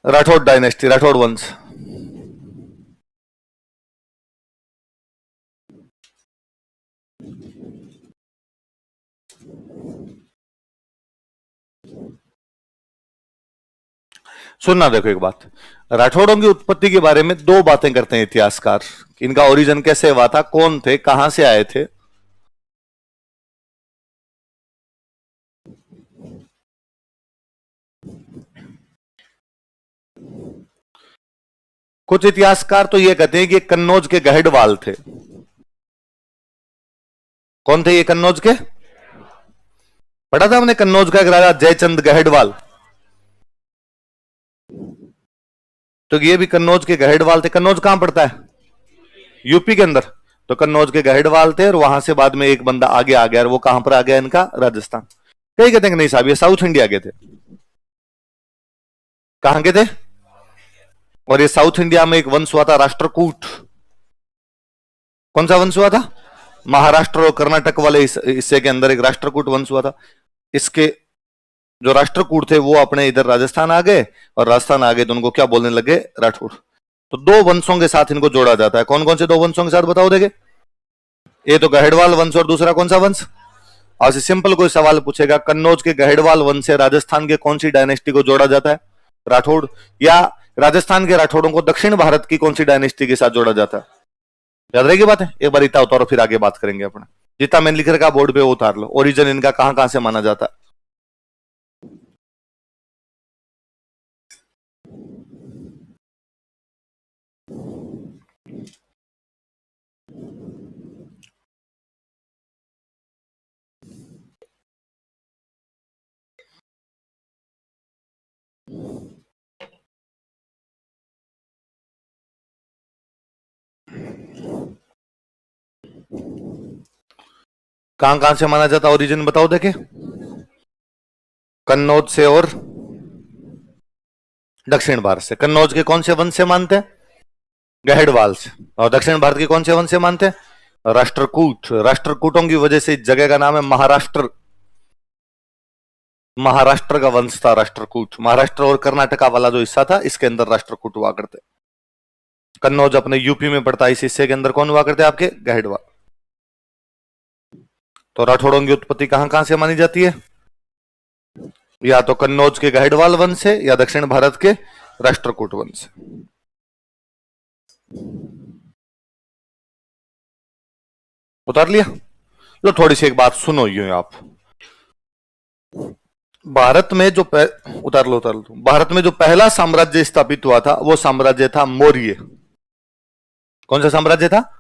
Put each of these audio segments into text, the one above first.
Rathore dynasty, Rathore वंश। सुनना, देखो एक बात, राठौड़ों की उत्पत्ति के बारे में दो बातें करते हैं इतिहासकार। इनका ओरिजिन कैसे हुआ था, कौन थे, कहां से आए थे। कुछ इतिहासकार तो यह कहते हैं कि कन्नौज के गहडवाल थे। कौन थे ये कन्नौज के? पढ़ा था हमने, कन्नौज का एक राजा जयचंद गहडवाल, तो ये भी कन्नौज के गहडवाल थे। कन्नौज कहां पड़ता है? यूपी के अंदर। तो कन्नौज के गहडवाल थे, और वहां से बाद में एक बंदा आगे आ गया, और वो कहां पर आ गया इनका? राजस्थान। कई कहते हैं कि नहीं साहब, ये साउथ इंडिया के थे। कहां के थे? और ये साउथ इंडिया में एक वंश हुआ था राष्ट्रकूट। कौन सा वंश हुआ था? महाराष्ट्र और कर्नाटक वाले हिस्से के अंदर एक राष्ट्रकूट वंश हुआ था। इसके जो राष्ट्रकूट थे वो अपने इधर राजस्थान आ गए, और राजस्थान आ गए तो उनको क्या बोलने लगे? राठौड़। तो दो वंशों के साथ इनको जोड़ा जाता है। कौन कौन से दो वंशों के साथ बताओ देखे? ये तो गहडवाल वंश, और दूसरा कौन सा वंश? और सिंपल कोई सवाल पूछेगा, कन्नौज के गहडवाल वंश से राजस्थान के कौन सी डायनेस्टी को जोड़ा जाता है? राठौड़। या राजस्थान के राठौड़ों को दक्षिण भारत की कौन सी डायनेस्टी के साथ जोड़ा जाता है? याद रहेगी बात है? एक बार इतना उतारो, फिर आगे बात करेंगे अपना। जितना मैंने लिख रखा बोर्ड पे वो उतार लो। ओरिजिन इनका कहां कहां से माना जाता है? कहां कहां से माना जाता? ओरिजिन बताओ देखे। कन्नौज से और दक्षिण भारत से। कन्नौज के कौन से वंश से मानते हैं? गहडवाल से। और दक्षिण भारत के कौन से वंश से मानते हैं? राष्ट्रकूट। राष्ट्रकूटों की वजह से इस जगह का नाम है महाराष्ट्र। महाराष्ट्र का वंश था राष्ट्रकूट। महाराष्ट्र और कर्नाटका वाला जो हिस्सा था, इसके अंदर राष्ट्रकूट हुआ करते। कन्नौज अपने यूपी में पड़ता है, इस हिस्से के अंदर कौन हुआ करते? आपके गहडवाल। तो राठौड़ों की उत्पत्ति कहां कहां से मानी जाती है? या तो कन्नौज के गहडवाल वंश से, या दक्षिण भारत के राष्ट्रकूट वंश से। उतार लिया? लो थोड़ी सी एक बात सुनो यूं आप। भारत में जो उतार लो। भारत में जो पहला साम्राज्य स्थापित हुआ था वो साम्राज्य था मौर्य। कौन सा साम्राज्य था?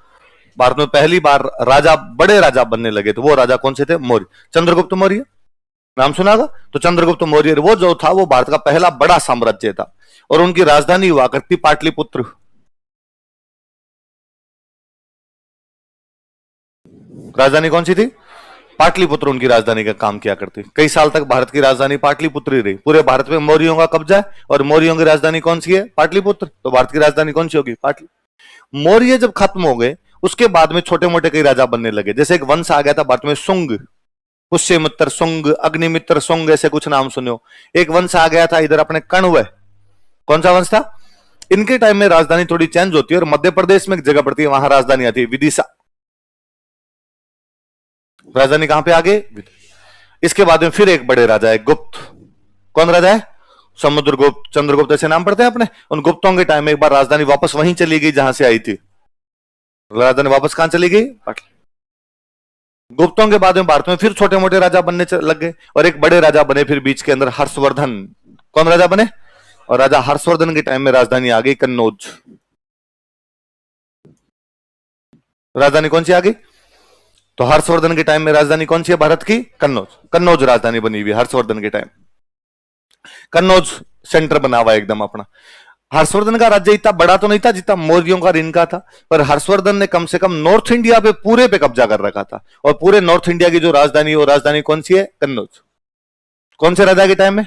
भारत में पहली बार राजा, बड़े राजा बनने लगे थे, वो राजा कौन से थे? मौर्य। चंद्रगुप्त मौर्य नाम सुना होगा? तो चंद्रगुप्त मौर्य वो जो था वो भारत का पहला बड़ा साम्राज्य था, और उनकी राजधानी हुआ करती पाटलिपुत्र। राजधानी कौन सी थी? पाटलिपुत्र उनकी राजधानी का काम किया करती। कई साल तक भारत की राजधानी पाटलिपुत्र ही रही। पूरे भारत में मौर्यों का कब्जा है, और मौर्यों की राजधानी कौन सी है? पाटलिपुत्र। तो भारत की राजधानी कौन सी होगी? पाटलि। मौर्य जब खत्म हो गए, उसके बाद में छोटे मोटे कई राजा बनने लगे। जैसे एक वंश आ गया था भारत में, सुंग, पुष्यमित्र सुंग, अग्निमित्र सुंग, ऐसे कुछ नाम सुने हो। एक वंश आ गया था इधर अपने कण्व। कौन सा वंश था? इनके टाइम में राजधानी थोड़ी चेंज होती है, और मध्य प्रदेश में एक जगह पड़ती है, वहां राजधानी आती है विदिशा। राजधानी कहां पे? आगे। इसके बाद में फिर एक बड़े राजा है गुप्त। कौन राजा है? समुद्रगुप्त, चंद्रगुप्त, ऐसे नाम पड़ते हैं अपने। उन गुप्तों के टाइम में एक बार राजधानी वापस वहीं चली गई जहां से आई थी। राजधानी वापस कहां चली गई? पाटलिपुत्र। गुप्तों के बाद में भारत में फिर छोटे मोटे राजा बनने लग गए, और एक बड़े राजा बने फिर बीच के अंदर, हर्षवर्धन। कौन राजा बने? और राजा हर्षवर्धन के टाइम में राजधानी आ गई कन्नौज। राजधानी कौन सी आ गई? तो हर्षवर्धन के टाइम में राजधानी कौन सी है भारत की? कन्नौज। कन्नौज राजधानी बनी हुई हर्षवर्धन के टाइम। कन्नौज सेंटर बना हुआ एकदम अपना। हर्षवर्धन का राज्य इतना बड़ा तो नहीं था जितना मौर्यों का और इनका था, पर हर्षवर्धन ने कम से कम नॉर्थ इंडिया पे पूरे पे कब्जा कर रखा था, और पूरे नॉर्थ इंडिया की जो राजधानी है वो राजधानी कौन सी है? कन्नौज। कौन से राजा के टाइम में?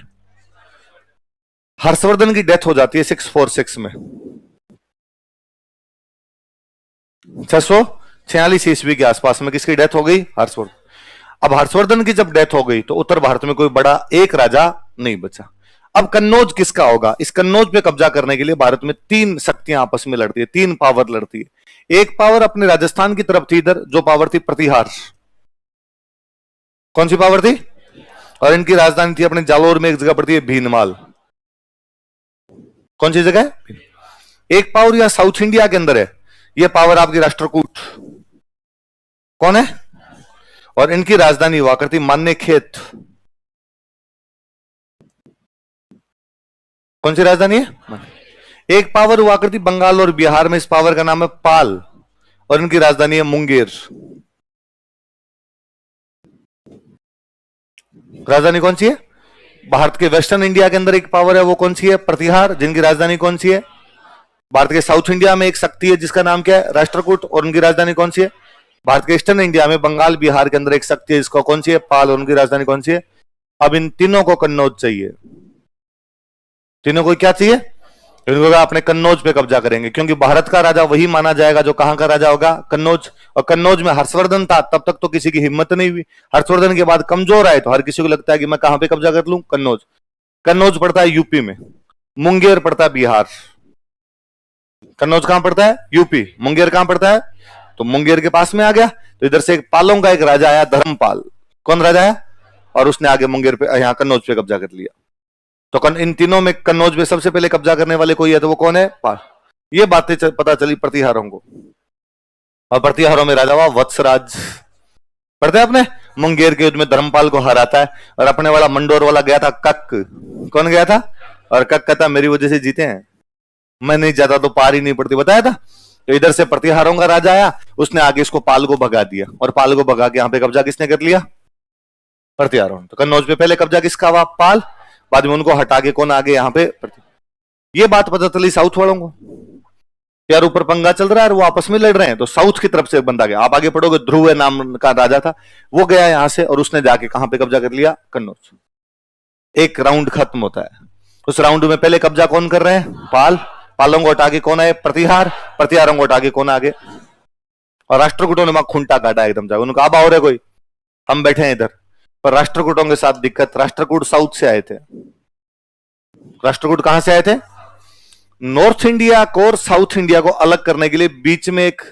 हर्षवर्धन की डेथ हो जाती है 646 में, 646 ईस्वी के आसपास में। किसकी डेथ हो गई? हर्षवर्धन। अब हर्षवर्धन की जब डेथ हो गई तो उत्तर भारत में कोई बड़ा एक राजा नहीं बचा। अब कन्नौज किसका होगा? इस कन्नौज पे कब्जा करने के लिए भारत में तीन शक्तियां आपस में लड़ती है, तीन पावर लड़ती है। एक पावर अपने राजस्थान की तरफ थी, इधर जो पावर थी प्रतिहार। कौन सी पावर थी? और इनकी राजधानी थी अपने जालोर में एक जगह पड़ती है भीनमाल। कौन सी जगह है? एक पावर यह साउथ इंडिया के अंदर है, यह पावर आपकी राष्ट्रकूट। कौन है? और इनकी राजधानी हुआ करती मान्यखेत। कौन सी राजधानी है? एक पावर हुआ करती बंगाल और बिहार में, इस पावर का नाम है पाल, और इनकी राजधानी है मुंगेर। राजधानी कौन सी है? भारत के वेस्टर्न इंडिया के अंदर एक पावर है, वो कौन सी है? प्रतिहार, जिनकी राजधानी कौन सी है? भारत के साउथ इंडिया में एक शक्ति है जिसका नाम क्या है? राष्ट्रकूट, और उनकी राजधानी कौन सी है? भारत के ईस्टर्न इंडिया में बंगाल बिहार के अंदर एक शक्ति है जिसका कौन सी है? पाल, और उनकी राजधानी कौन सी है? अब इन तीनों को कन्नौज चाहिए। तीनों को क्या चाहिए? इनको अपने कन्नौज पे कब्जा करेंगे, क्योंकि भारत का राजा वही माना जाएगा जो कहां का राजा होगा? कन्नौज। और कन्नौज में हर्षवर्धन था, तब तक तो किसी की हिम्मत नहीं हुई। हर्षवर्धन के बाद कमजोर आए तो हर किसी को लगता है कि मैं कहां पे कब्जा कर लूं? कन्नौज। कन्नौज पड़ता है यूपी में, मुंगेर पड़ता है बिहार। कन्नौज कहां पड़ता है? यूपी। मुंगेर कहां पड़ता है? तो मुंगेर के पास में आ गया। तो इधर से एक पालों का एक राजा आया, धर्मपाल। कौन राजा है? और उसने आगे मुंगेर पे, यहां कन्नौज पे कब्जा कर लिया। तो इन तीनों में कन्नौज में सबसे पहले कब्जा करने वाले कोई है, तो वो कौन है? पाल। ये बातें पता चली प्रतिहारों को, और प्रतिहारों में राजा हुआ वत्सराज। पढ़ते हैं आपने? मुंगेर के युद्ध में धर्मपाल को हराता है, और अपने वाला मंडोर वाला गया था कक। कौन गया था? और कक कहता मेरी वजह से जीते हैं, मैं नहीं जाता तो पार ही नहीं पड़ती, बताया था। तो इधर से प्रतिहारों का राजा आया, उसने आगे इसको पाल को भगा दिया, और पाल को भगा के यहां पे कब्जा किसने कर लिया? प्रतिहारों। तो कन्नौज पे पहले कब्जा किसका हुआ? पाल। बाद में उनको हटा के कौन आगे यहां पे? ये बात पता चली साउथ वालों को, यार ऊपर पंगा चल रहा है, वो आपस में लड़ रहे हैं। तो साउथ की तरफ से एक बंदा गया, आप आगे पढ़ोगे, ध्रुव नाम का राजा था, वो गया यहां से, और उसने जाके कहां पे कब्जा कर लिया? कन्नौज। एक राउंड खत्म होता है। उस राउंड में पहले कब्जा कौन कर रहे हैं? पाल। पालों को हटा के कौन आए? प्रतिहार। प्रतिहारों को हटा के कौन आगे? और राष्ट्रकूटों ने वहां खूंटा काटा एकदम जाए, उनका अब और है कोई, हम बैठे हैं इधर। पर राष्ट्रकूटों के साथ दिक्कत, राष्ट्रकूट साउथ से आए थे। राष्ट्रकूट कहां से आए थे? नॉर्थ इंडिया को और साउथ इंडिया को अलग करने के लिए बीच में एक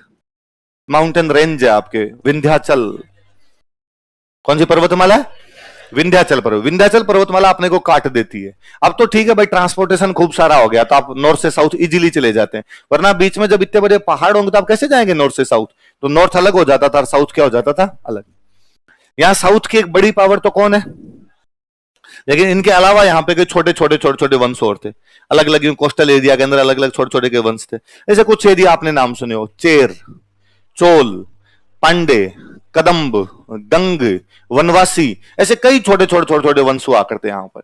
माउंटेन रेंज है आपके, विंध्याचल। कौन सी पर्वतमाला है? विंध्याचल पर्वत। विंध्याचल पर्वतमाला अपने को काट देती है। अब तो ठीक है भाई, ट्रांसपोर्टेशन खूब सारा हो गया, तो आप नॉर्थ से साउथ इजीली चले जाते हैं, वरना बीच में जब इतने बड़े पहाड़ होंगे तो आप कैसे जाएंगे नॉर्थ से साउथ? तो नॉर्थ अलग हो जाता था और साउथ क्या हो जाता था? अलग। यहां साउथ की एक बड़ी पावर तो कौन है? लेकिन इनके अलावा यहाँ पे छोटे छोटे वंश और थे, अलग अलग कोस्टल एरिया के अंदर अलग अलग छोटे छोटे के वंश थे। ऐसे कुछ एरिया आपने नाम सुने हो, चेर, चोल, पांडे, कदम्ब, गंग, वनवासी, ऐसे कई छोटे छोटे वंश हुआ करते यहाँ पर।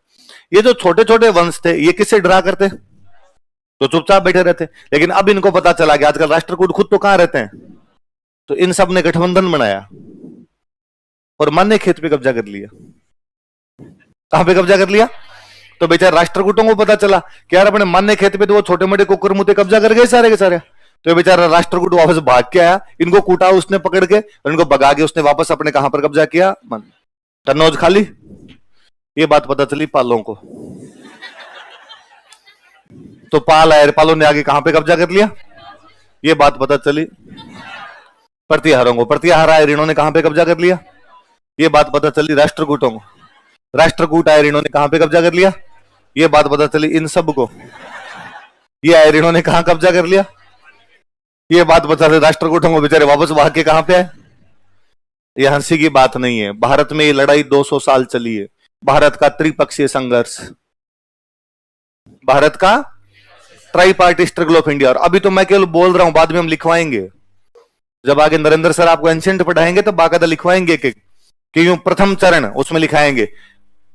ये जो छोटे छोटे वंश थे, ये किससे डरा करते? तो चुपचाप बैठे रहते। लेकिन अब इनको पता चला कि आजकल राष्ट्रकूट खुद तो कहां रहते हैं, तो इन सब ने गठबंधन बनाया और मान्यखेत पे कब्जा कर लिया। कहां पे कब्जा कर लिया? तो बेचारे राष्ट्रकूटों को पता चला कि यार अपने मान्यखेत पे तो वो छोटे मोटे कुकुर मुते कब्जा कर गए सारे के सारे। तो ये बेचारा राष्ट्रकूट वापस भाग के आया, इनको कूटा उसने पकड़ के, और इनको भगा के उसने वापस अपने कहां पर कब्जा किया? कन्नौज खाली। ये बात पता चली पालों को, तो पाल आए, पालों ने आगे कहां पे कब्जा कर लिया? ये बात पता चली प्रतिहारों को। प्रतिहार आए, इन्होंने कहां पे कब्जा कर लिया? ये बात पता चली राष्ट्रकूटों को। राष्ट्रकूट आए, इन्होंने कहां पे कब्जा कर लिया? ये बात पता चली इन सब को। ये आए, इन्होंने कहां कब्जा कर लिया? ये बात पता चली राष्ट्रकूटों को, बेचारे वापस भाग के कहां पे आए? ये हंसी की बात नहीं है, भारत में ये लड़ाई 200 साल चली है। भारत का त्रिपक्षीय संघर्ष, भारत का ट्राईपार्टी स्ट्रगल ऑफ इंडिया। और अभी तो मैं केवल बोल रहा हूं, बाद में हम लिखवाएंगे, जब आगे नरेंद्र सर आपको एंशिएंट पढ़ाएंगे तो बाकायदा लिखवाएंगे कि यूं प्रथम चरण उसमें लिखाएंगे,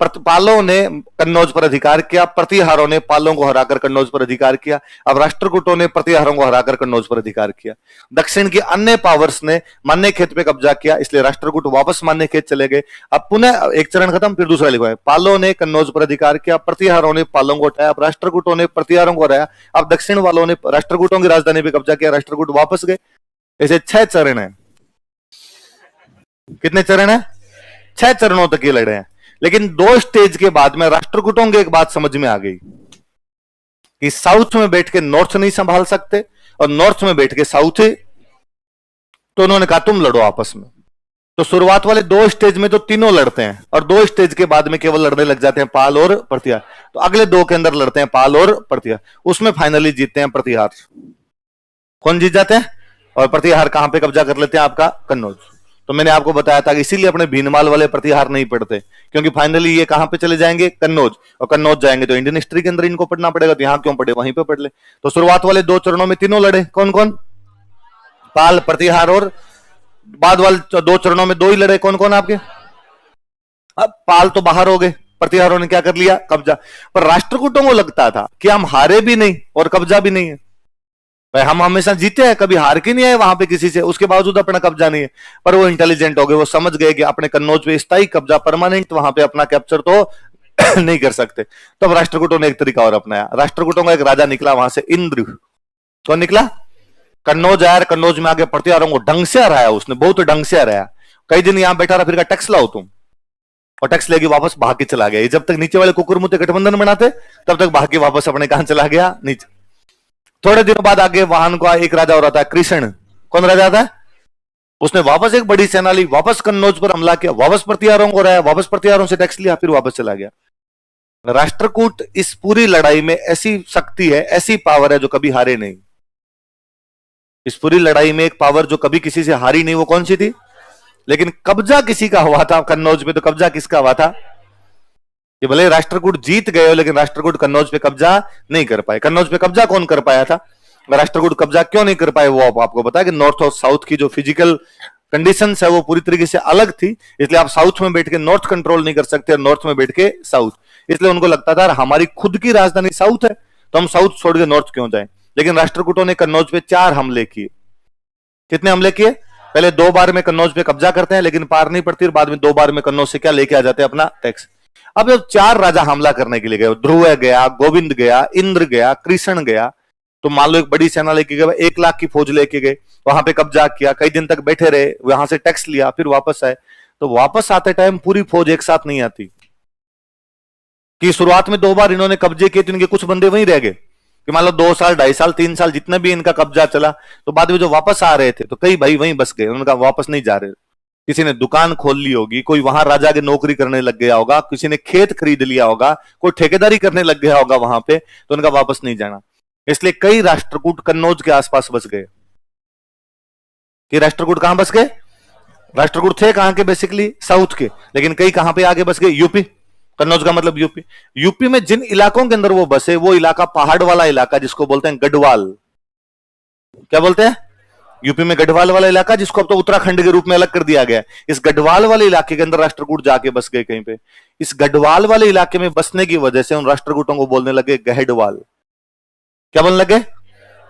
पालों ने कन्नौज पर अधिकार किया, प्रतिहारों ने पालों को हराकर कन्नौज पर अधिकार किया। अब राष्ट्रकूटों ने प्रतिहारों को हराकर कन्नौज पर अधिकार किया। दक्षिण की अन्य पावर्स ने मान्यखेत पे कब्जा किया, इसलिए राष्ट्रकूट वापस मान्यखेत चले गए। अब पुनः एक चरण खत्म, फिर दूसरा लिखवाए। पालों ने कन्नौज पर अधिकार किया, प्रतिहारों ने पालों को हटाया, अब राष्ट्रकूटों ने प्रतिहारों को हराया। अब दक्षिण वालों ने राष्ट्रकूटों की राजधानी पे कब्जा किया, राष्ट्रकूट वापस गए। ऐसे 6 चरण है। कितने चरण है? 6 चरणों तक ये लड़े हैं। लेकिन 2 स्टेज के बाद में राष्ट्रकूटों की एक बात समझ में आ गई कि साउथ में बैठ के नॉर्थ नहीं संभाल सकते और नॉर्थ में बैठ के साउथ है, तो उन्होंने कहा तुम लड़ो आपस में। तो शुरुआत वाले 2 स्टेज में तो तीनों लड़ते हैं और 2 स्टेज के बाद में केवल लड़ने लग जाते हैं पाल और प्रतिहार। तो अगले 2 के अंदर लड़ते हैं पाल और प्रतिहार, उसमें फाइनली जीतते हैं प्रतिहार। कौन जीत जाते हैं? और प्रतिहार कहां पे कब्जा कर लेते हैं? आपका कन्नौज। तो मैंने आपको बताया था कि इसीलिए अपने भीनमाल वाले प्रतिहार नहीं पढ़ते, क्योंकि फाइनली ये कहां पे चले जाएंगे? कन्नौज। और कन्नौज जाएंगे तो इंडियन हिस्ट्री के अंदर इनको पढ़ना पड़ेगा, तो यहां क्यों पढ़े, वहीं पे पढ़ ले। तो शुरुआत वाले 2 चरणों में तीनों लड़े, कौन कौन? पाल, प्रतिहार, और बाद वाले 2 चरणों में 2 ही लड़े, कौन कौन आपके? अब पाल तो बाहर हो गए, प्रतिहारों ने क्या कर लिया? कब्जा। पर राष्ट्रकूटों को लगता था कि हम हारे भी नहीं और कब्जा भी नहीं है, भाई हम हमेशा जीते हैं, कभी हार के नहीं आए वहां पे किसी से, उसके बावजूद अपना कब्जा नहीं है। पर वो इंटेलिजेंट हो गए, वो समझ गए कि अपने कन्नौज पे स्थायी कब्जा, परमानेंट वहां पे अपना कैप्चर तो नहीं कर सकते। तो अब राष्ट्रकूटों ने एक तरीका और अपनाया। राष्ट्रकूटों का एक राजा निकला वहां से, इंद्र। कौन निकला? कन्नौज आया, कन्नौज में आगे प्रतिहारों को ढंग से हराया उसने, बहुत ढंग से हराया। कई दिन यहां बैठा रहा, फिर कहा टैक्स लाओ तुम, और टैक्स लेके वापस भाग के चला गया। जब तक नीचे वाले कुकुरमुते गठबंधन बनाते तब तक भाग के वापस अपने कहां चला गया? नीचे। थोड़े दिनों बाद आगे वाहन का एक राजा हो रहा था, कृष्ण। कौन राजा था? उसने वापस एक बड़ी सेना ली, वापस कन्नौज पर हमला किया, वापस प्रतिहारों को हराया, वापस प्रतिहारों से टैक्स लिया, फिर वापस चला गया। राष्ट्रकूट इस पूरी लड़ाई में ऐसी शक्ति है, ऐसी पावर है जो कभी हारे नहीं। इस पूरी लड़ाई में एक पावर जो कभी किसी से हारी नहीं, वो कौन सी थी? लेकिन कब्जा किसी का हुआ था कन्नौज पे, तो कब्जा किसका हुआ था? कि भले राष्ट्रकूट जीत गए हो, लेकिन राष्ट्रकूट कन्नौज पे कब्जा नहीं कर पाए। कन्नौज पे कब्जा कौन कर पाया था? राष्ट्रकूट कब्जा क्यों नहीं कर पाए, वो आपको पता है कि नॉर्थ और साउथ की जो फिजिकल कंडीशंस है वो पूरी तरीके से अलग थी, इसलिए आप साउथ में बैठ के नॉर्थ कंट्रोल नहीं कर सकते और नॉर्थ में बैठ के साउथ। इसलिए उनको लगता था हमारी खुद की राजधानी साउथ है, तो हम साउथ छोड़ के नॉर्थ क्यों जाएं। लेकिन राष्ट्रकूटों ने कन्नौज पे 4 हमले किए। कितने हमले किए? पहले 2 बार में कन्नौज पे कब्जा करते हैं, लेकिन पार नहीं पड़ती, और बाद में 2 बार में कन्नौज से क्या लेके आ जाते हैं? अपना टैक्स। अब जब 4 राजा हमला करने के लिए गए, ध्रुव गया, गोविंद गया, इंद्र गया, कृष्ण गया, तो मान लो एक बड़ी सेना लेके गए, 1 लाख की फौज लेके गए, वहां पे कब्जा किया, कई दिन तक बैठे रहे, वहां से टैक्स लिया, फिर वापस आए। तो वापस आते टाइम पूरी फौज एक साथ नहीं आती, कि शुरुआत में 2 बार इन्होंने कब्जे किए तो इनके कुछ बंदे वहीं रह गए, कि मान लो 2 साल, 2.5 साल, 3 साल जितना भी इनका कब्जा चला, तो बाद में जो वापस आ रहे थे तो कई भाई वहीं बस गए, उनका वापस नहीं जा रहे। किसी ने दुकान खोल ली होगी, कोई वहां राजा की नौकरी करने लग गया होगा, किसी ने खेत खरीद लिया होगा, कोई ठेकेदारी करने लग गया होगा वहां पे, तो उनका वापस नहीं जाना। इसलिए कई राष्ट्रकूट कन्नौज के आसपास बस गए। कि राष्ट्रकूट कहां बस गए? राष्ट्रकूट थे कहां के? बेसिकली साउथ के, लेकिन कई कहां पे आगे बस गए? यूपी। कन्नौज का मतलब यूपी। यूपी में जिन इलाकों के अंदर वो बसे, वो इलाका पहाड़ वाला इलाका, जिसको बोलते हैं गढ़वाल। क्या बोलते हैं? यूपी में गढ़वाल वाला इलाका, जिसको अब तो उत्तराखंड के रूप में अलग कर दिया गया। इस गढ़वाल वाले इलाके के अंदर राष्ट्रकूट जाके बस गए कहीं पे। इस गढ़वाल वाले इलाके में बसने की वजह से उन राष्ट्रकूटों को बोलने लगे गहडवाल। क्या बोलने लगे?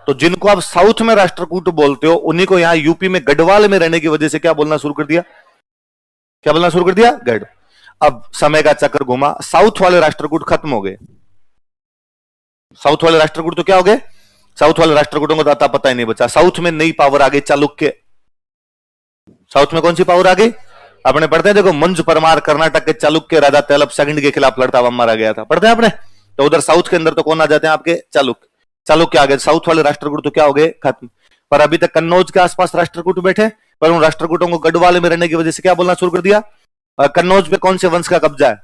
तो जिनको आप साउथ में राष्ट्रकूट बोलते हो, उन्हीं को यहां यूपी में गढ़वाल में रहने की वजह से क्या बोलना शुरू कर दिया? क्या बोलना शुरू कर दिया? गढ़। अब समय का चक्कर घुमा, साउथ वाले राष्ट्रकूट खत्म हो गए। साउथ वाले राष्ट्रकूट तो क्या हो गए? साउथ वाले राष्ट्रकूटों को दाता पता ही नहीं बचा। साउथ में नई पावर आ गई, चालुक्य। साउथ में कौन सी पावर आ गई? आपने पढ़ते हैं, देखो, मंज परमार कर्नाटक के चालुक्य राजा तेलप सेकंड के खिलाफ लड़ता हुआ मारा गया था, पढ़ते हैं आपने? तो उधर साउथ के अंदर तो कौन आ जाते हैं? आपके चालुक्य। चालुक्य आ गए, साउथ वाले राष्ट्रकूट तो क्या हो गए? खत्म। पर अभी तक कन्नौज के आसपास राष्ट्रकूट बैठे, पर उन राष्ट्रकूटों को गढ़वाल में रहने की वजह से क्या बोलना शुरू कर दिया? कन्नौज पे कौन से वंश का कब्जा है?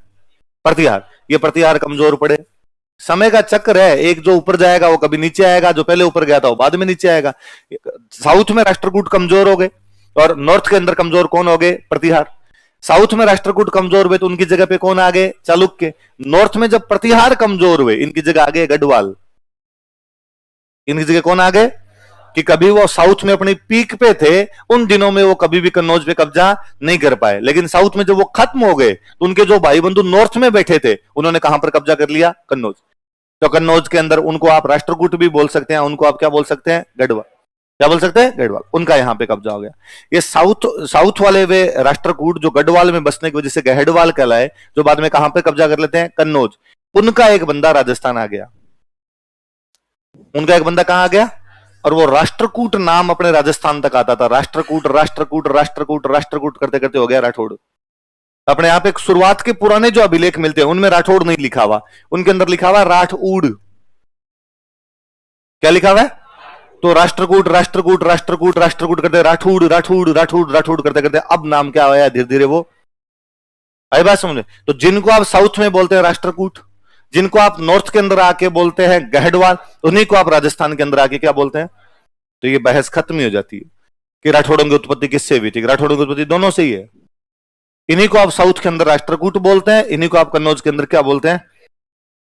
प्रतिहार। ये प्रतिहार कमजोर पड़े। समय का चक्र है, एक जो ऊपर जाएगा वो कभी नीचे आएगा, जो पहले ऊपर गया था वो बाद में नीचे आएगा। साउथ में राष्ट्रकूट कमजोर हो गए, और नॉर्थ के अंदर कमजोर कौन हो गए? प्रतिहार। साउथ में राष्ट्रकूट कमजोर हुए तो उनकी जगह पे कौन आ गए? चालुक्य। नॉर्थ में जब प्रतिहार कमजोर हुए, इनकी जगह आ गए गढ़वाल। इनकी जगह कौन आ गए? कि कभी वो साउथ में अपनी पीक पे थे, उन दिनों में वो कभी भी कन्नौज पे कब्जा नहीं कर पाए, लेकिन साउथ में जब वो खत्म हो गए तो उनके जो भाई बंधु नॉर्थ में बैठे थे, उन्होंने कहां पर कब्जा कर लिया? कन्नौज। तो कन्नौज के अंदर उनको आप राष्ट्रकूट भी बोल सकते हैं, उनको आप क्या बोल सकते हैं? गढ़वाल। क्या बोल सकते हैं? गढ़वाल। उनका यहां पे कब्जा हो गया। ये साउथ वाले वे राष्ट्रकूट जो गढ़वाल में बसने की वजह से गहडवाल कहलाए, जो बाद में कहां पे कब्जा कर लेते हैं? कन्नौज। उनका एक बंदा राजस्थान आ गया। उनका एक बंदा कहां आ गया? और वो राष्ट्रकूट नाम अपने राजस्थान तक आता था। राष्ट्रकूट राष्ट्रकूट राष्ट्रकूट राष्ट्रकूट करते करते हो गया राठौड़। अपने आप एक शुरुआत के पुराने जो अभिलेख मिलते हैं उनमें राठौड़ नहीं लिखा हुआ, उनके अंदर लिखा हुआ राठौड़। क्या लिखा हुआ है? तो राष्ट्रकूट राष्ट्रकूट राष्ट्रकूट राष्ट्रकूट करते राठौड़ राठौड़ राठौड़ राठौड़ करते करते अब नाम क्या आया धीरे धीरे वो आई बात समझे। तो जिनको आप साउथ में बोलते हैं राष्ट्रकूट, जिनको आप नॉर्थ के अंदर आके बोलते हैं गहडवाल, उन्हीं को आप राजस्थान के अंदर आके क्या बोलते हैं। तो ये बहस खत्म ही हो जाती है कि राठौड़ों की उत्पत्ति किससे हुई थी। राठौड़ों की उत्पत्ति दोनों से ही है। इन्हीं को आप साउथ के अंदर राष्ट्रकूट बोलते हैं, इन्हीं को आप कन्नौज के अंदर क्या बोलते हैं।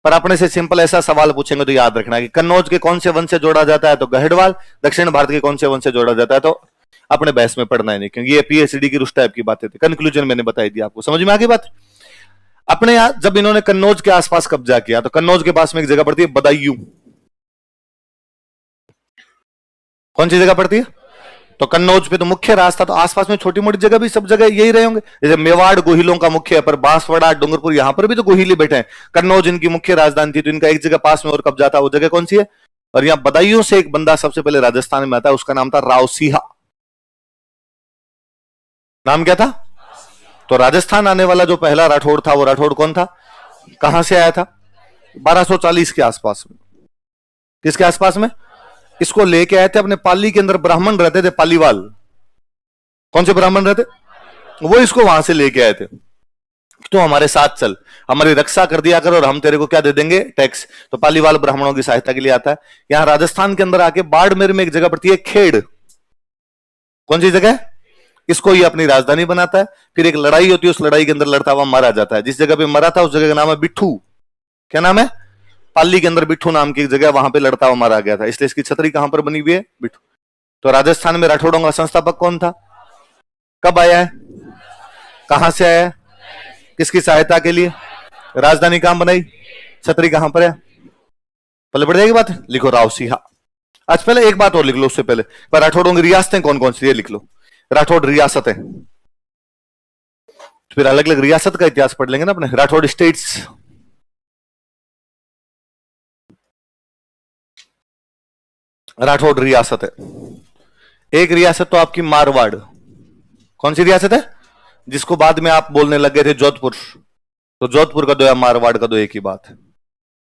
पर अपने से सिंपल ऐसा सवाल पूछेंगे तो याद रखना कि कन्नौज के कौन से वंश से जोड़ा जाता है तो गहडवाल, दक्षिण भारत के कौन से वंश से जोड़ा जाता है तो अपने बहस में पढ़ना है नहीं, क्योंकि ये पीएचडी की उस टाइप की बातें थी। कंक्लूजन मैंने बताई दी आपको, समझ में आ गई बात। अपने यहां जब इन्होंने कन्नौज के आसपास कब्जा किया तो कन्नौज के पास में एक जगह पड़ती है बदायूं। कौन सी जगह पड़ती है? तो कन्नौज पे तो मुख्य रास्ता, तो आसपास में छोटी मोटी जगह भी सब जगह यही रहे होंगे। जैसे मेवाड़ गोहिलों का मुख्य है, पर बांसवाड़ा डूंगरपुर यहां पर भी तो गोहिली बैठे हैं। कन्नौज इनकी मुख्य राजधानी थी, तो इनका एक जगह पास में और कब्जा था, वो जगह कौन सी है? और यहां बदायूं से एक बंदा सबसे पहले राजस्थान में आता है, उसका नाम था राव सिंहा। नाम क्या था? तो राजस्थान आने वाला जो पहला राठौड़ था वो राठौड़ कौन था? कहां से आया था? 1240 के आसपास में। किसके आसपास में? इसको लेके आए थे अपने पाली के अंदर, ब्राह्मण रहते थे पालीवाल। कौन से ब्राह्मण रहते? वो इसको वहां से लेके आए थे। तो हमारे साथ चल, हमारी रक्षा कर दिया कर और हम तेरे को क्या दे देंगे? टैक्स। तो पालीवाल ब्राह्मणों की सहायता के लिए आता है। यहां राजस्थान के अंदर आके बाड़मेर में एक जगह पड़ती है खेड़। कौन सी जगह? इसको ये अपनी राजधानी बनाता है। फिर एक लड़ाई होती है, उस लड़ाई के अंदर लड़ता हुआ मारा जाता है। जिस जगह पे मरा था उस जगह का नाम है बिट्ठू। क्या नाम है? पाली के अंदर बिट्ठू नाम की एक जगह, वहां पे लड़ता हुआ मारा गया था, इसलिए इसकी छतरी कहां पर बनी हुई है? बिट्ठू। तो राजस्थान में राठौड़ों का संस्थापक कौन था? कब आया है? कहां से आया है? किसकी सहायता के लिए? राजधानी कहां बनाई? छतरी कहां पर है? पहले पड़ जाएगी बात। लिखो राव सिंहा। आज पहले एक बात और लिख लो उससे पहले, पर राठौड़ों की रियासतें कौन कौन सी है लिख लो। राठौड़ रियासतें, फिर अलग अलग रियासत का इतिहास पढ़ लेंगे ना अपने। राठौड़ स्टेट्स, राठौड़ रियासत है। एक रियासत तो आपकी मारवाड़। कौन सी रियासत है? जिसको बाद में आप बोलने लग गए थे जोधपुर। तो जोधपुर का दो या मारवाड़ का दो एक ही बात है।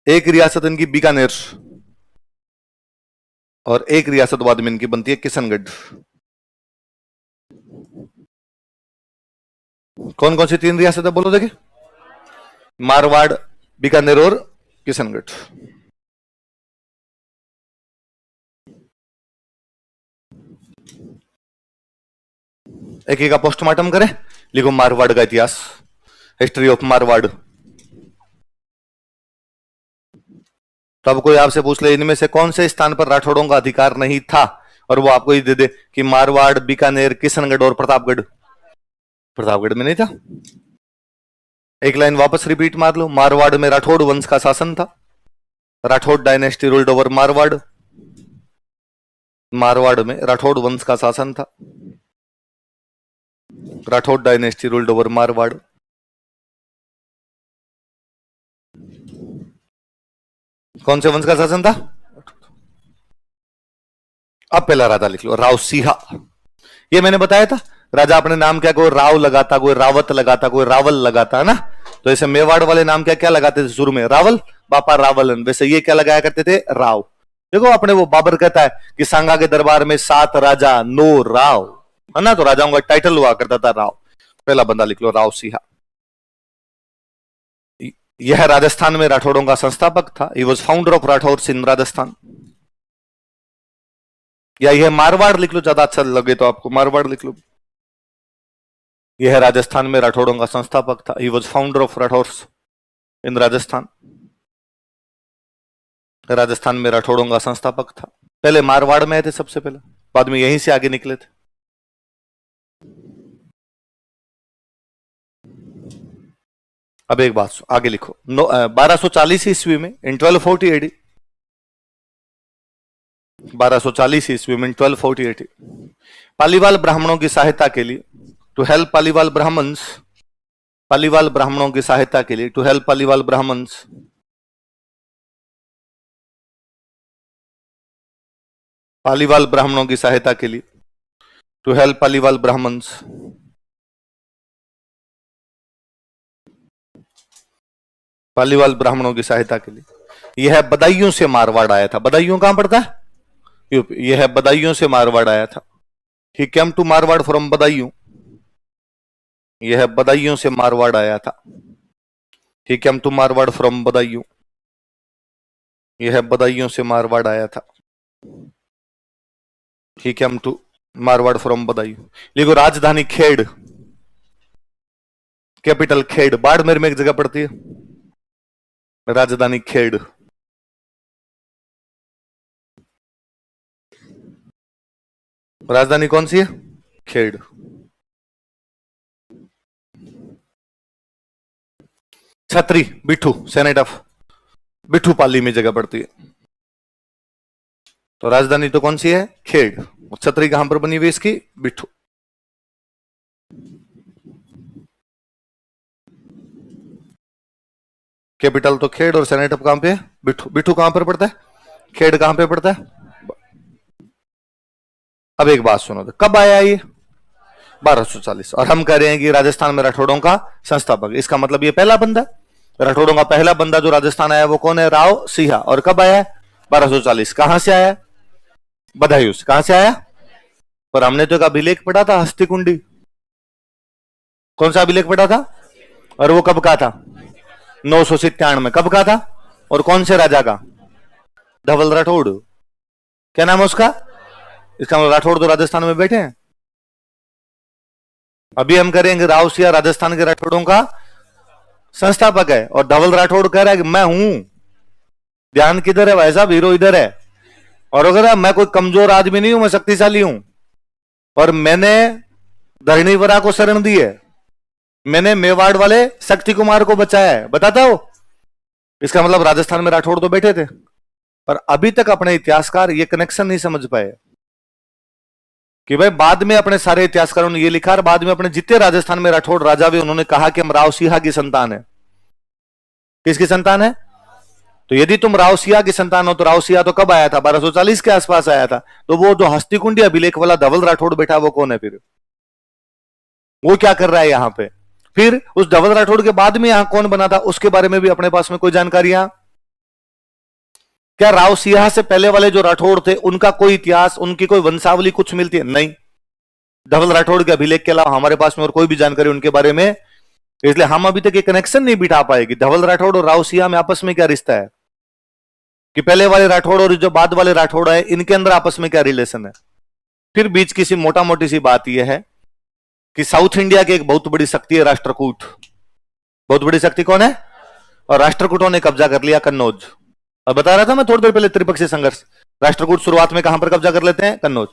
एक रियासत इनकी बीकानेर, और एक रियासत बाद में इनकी बनती है किशनगढ़। कौन कौन सी तीन रियासत है बोलो देखिए? मारवाड़, बीकानेर और किशनगढ़। एक एक का पोस्टमार्टम करें। लिखो मारवाड़ का इतिहास, हिस्ट्री ऑफ मारवाड़। तो अब कोई आपसे पूछ ले इनमें से कौन से स्थान पर राठौड़ों का अधिकार नहीं था, और वो आपको ये दे दे कि मारवाड़, बीकानेर, किशनगढ़ और प्रतापगढ़। प्रतापगढ़ में नहीं था। एक लाइन वापस रिपीट मार लो। मारवाड़ में राठौड़ वंश का शासन था। Rathore dynasty ruled over Marwar. Marwar में राठौड़ वंश का शासन था। Rathore dynasty ruled over Marwar. कौन से वंश का शासन था? अब पहला राजा लिख लो, राव सिंहा। ये मैंने बताया था, राजा अपने नाम क्या, कोई राव लगाता, कोई रावत लगाता, कोई रावल लगाता है ना। तो ऐसे मेवाड़ वाले नाम क्या क्या लगाते थे शुरू में? रावल, बापा रावलन। वैसे ये क्या लगाया करते थे? राव। देखो अपने वो बाबर कहता है कि सांगा के दरबार में 7 राजा 9 राव, है ना। तो राजाओं का टाइटल हुआ करता था राव। पहला बंदा लिख लो, राव सिंहा। यह राजस्थान में राठौड़ों का संस्थापक था। He was founder of Rathore in Rajasthan. या यह मारवाड़ लिख लो, ज्यादा अच्छा लगे तो आपको मारवाड़ लिख लो। यह राजस्थान में राठौड़ों का संस्थापक था। He was founder of Rathores इन राजस्थान। राजस्थान में राठौड़ों का संस्थापक था। पहले मारवाड़ में आए थे सबसे पहले, बाद में यहीं से आगे निकले थे। अब एक बात आगे लिखो। 1240 ईस्वी में, इन 1240 एडी, 1240 ईस्वी में, 1240 पालीवाल ब्राह्मणों की सहायता के लिए, टू हेल्प पालीवाल ब्राह्मण्स, पालीवाल ब्राह्मणों की सहायता के लिए, टू हेल्प पालीवाल ब्राह्मण्स, पालीवाल ब्राह्मणों की सहायता के लिए, टू हेल्प पालीवाल ब्राह्मण्स, पालीवाल ब्राह्मणों की सहायता के लिए। यह है बदायूं से मारवाड़ आया था। बदायूं कहां पड़ता है? यूपी। यह है बदायूं से मारवाड़ आया था। He came to Marwar from Badaun. यह है बदायूं से मारवाड़ आया था। He came to Marwar from Badaun. यह है बदायूं से मारवाड़ आया था। He came to Marwar from Badaun. लिखो राजधानी खेड़, कैपिटल खेड़। बाड़मेर में एक जगह पड़ती है राजधानी खेड़। राजधानी कौन सी है? खेड़। छतरी बिठू, सेनेट ऑफ बिठू पाली में जगह पड़ती है। तो राजधानी तो कौन सी है? खेड़। और छतरी कहां पर बनी हुई इसकी? बिठू। कैपिटल तो खेड़ और सेनेट ऑफ कहां पे है? बिठू। बिठू कहां पर पड़ता है? खेड़ कहां पे पड़ता है? अब एक बात सुनो, तो कब आया ये? 1240। और हम कह रहे हैं कि राजस्थान में राठौड़ों का संस्थापक। इसका मतलब ये पहला बंदा, राठौड़ों का पहला बंदा जो राजस्थान आया वो कौन है? राव सिंहा। और कब आया? 1240। कहां से आया? बदायूं से। कहां से आया? पर हमने तो एक अभिलेख पढ़ा था, हस्तिकुंडी। कौन सा अभिलेख पढ़ा था? और वो कब का था? 997 में। कब का था? और कौन से राजा का? धवल राठौड़। क्या नाम है उसका? इसका मतलब राठौड़ तो राजस्थान में बैठे हैं। अभी हम करेंगे राव सिंह राजस्थान के राठौड़ों का संस्थापक है, और धवल राठौड़ कह रहा है कि मैं हूं। ध्यान किधर है भाई साहब? हीरो इधर है। और अगर मैं कोई कमजोर आदमी नहीं हूं, मैं शक्तिशाली हूं। और मैंने धरणीवरा को शरण दी है, मैंने मेवाड़ वाले शक्ति कुमार को बचाया है। बताता हो? इसका मतलब राजस्थान में राठौड़ तो बैठे थे। पर अभी तक अपने इतिहासकार ये कनेक्शन नहीं समझ पाए कि भाई बाद में अपने सारे इतिहासकारों ने ये लिखा, और बाद में अपने जितने राजस्थान में राठौड़ राजा भी, उन्होंने कहा कि हम राव सिंहा की संतान है। किसकी संतान है? तो यदि तुम राव सिंहा की संतान हो तो राव सिंहा तो कब आया था? 1240 के आसपास आया था। तो वो जो हस्तिकुंडी अभिलेख वाला धवल राठौड़ बैठा वो कौन है फिर? वो क्या कर रहा है यहां पे? फिर उस धवल राठौड़ के बाद में यहां कौन बना था उसके बारे में भी अपने पास में कोई जानकारियां? क्या राव सिंहा से पहले वाले जो राठौड़ थे उनका कोई इतिहास, उनकी कोई वंशावली कुछ मिलती है? नहीं। धवल राठौड़ के अभिलेख के अलावा हमारे पास में और कोई भी जानकारी उनके बारे में, इसलिए हम अभी तक ये कनेक्शन नहीं बिठा पाए कि धवल राठौड़ और राव सिंहा में आपस में क्या रिश्ता है, कि पहले वाले राठौड़ और जो बाद वाले राठौड़ है इनके अंदर आपस में क्या रिलेशन है। फिर बीच की सी मोटा मोटी सी बात यह है कि साउथ इंडिया की एक बहुत बड़ी शक्ति है राष्ट्रकूट। बहुत बड़ी शक्ति कौन है? और राष्ट्रकूटों ने कब्जा कर लिया कन्नौज। और बता रहा था मैं थोड़ी देर पहले, त्रिपक्षीय संघर्ष। राष्ट्रकूट शुरुआत में कहां पर कब्जा कर लेते हैं? कन्नौज।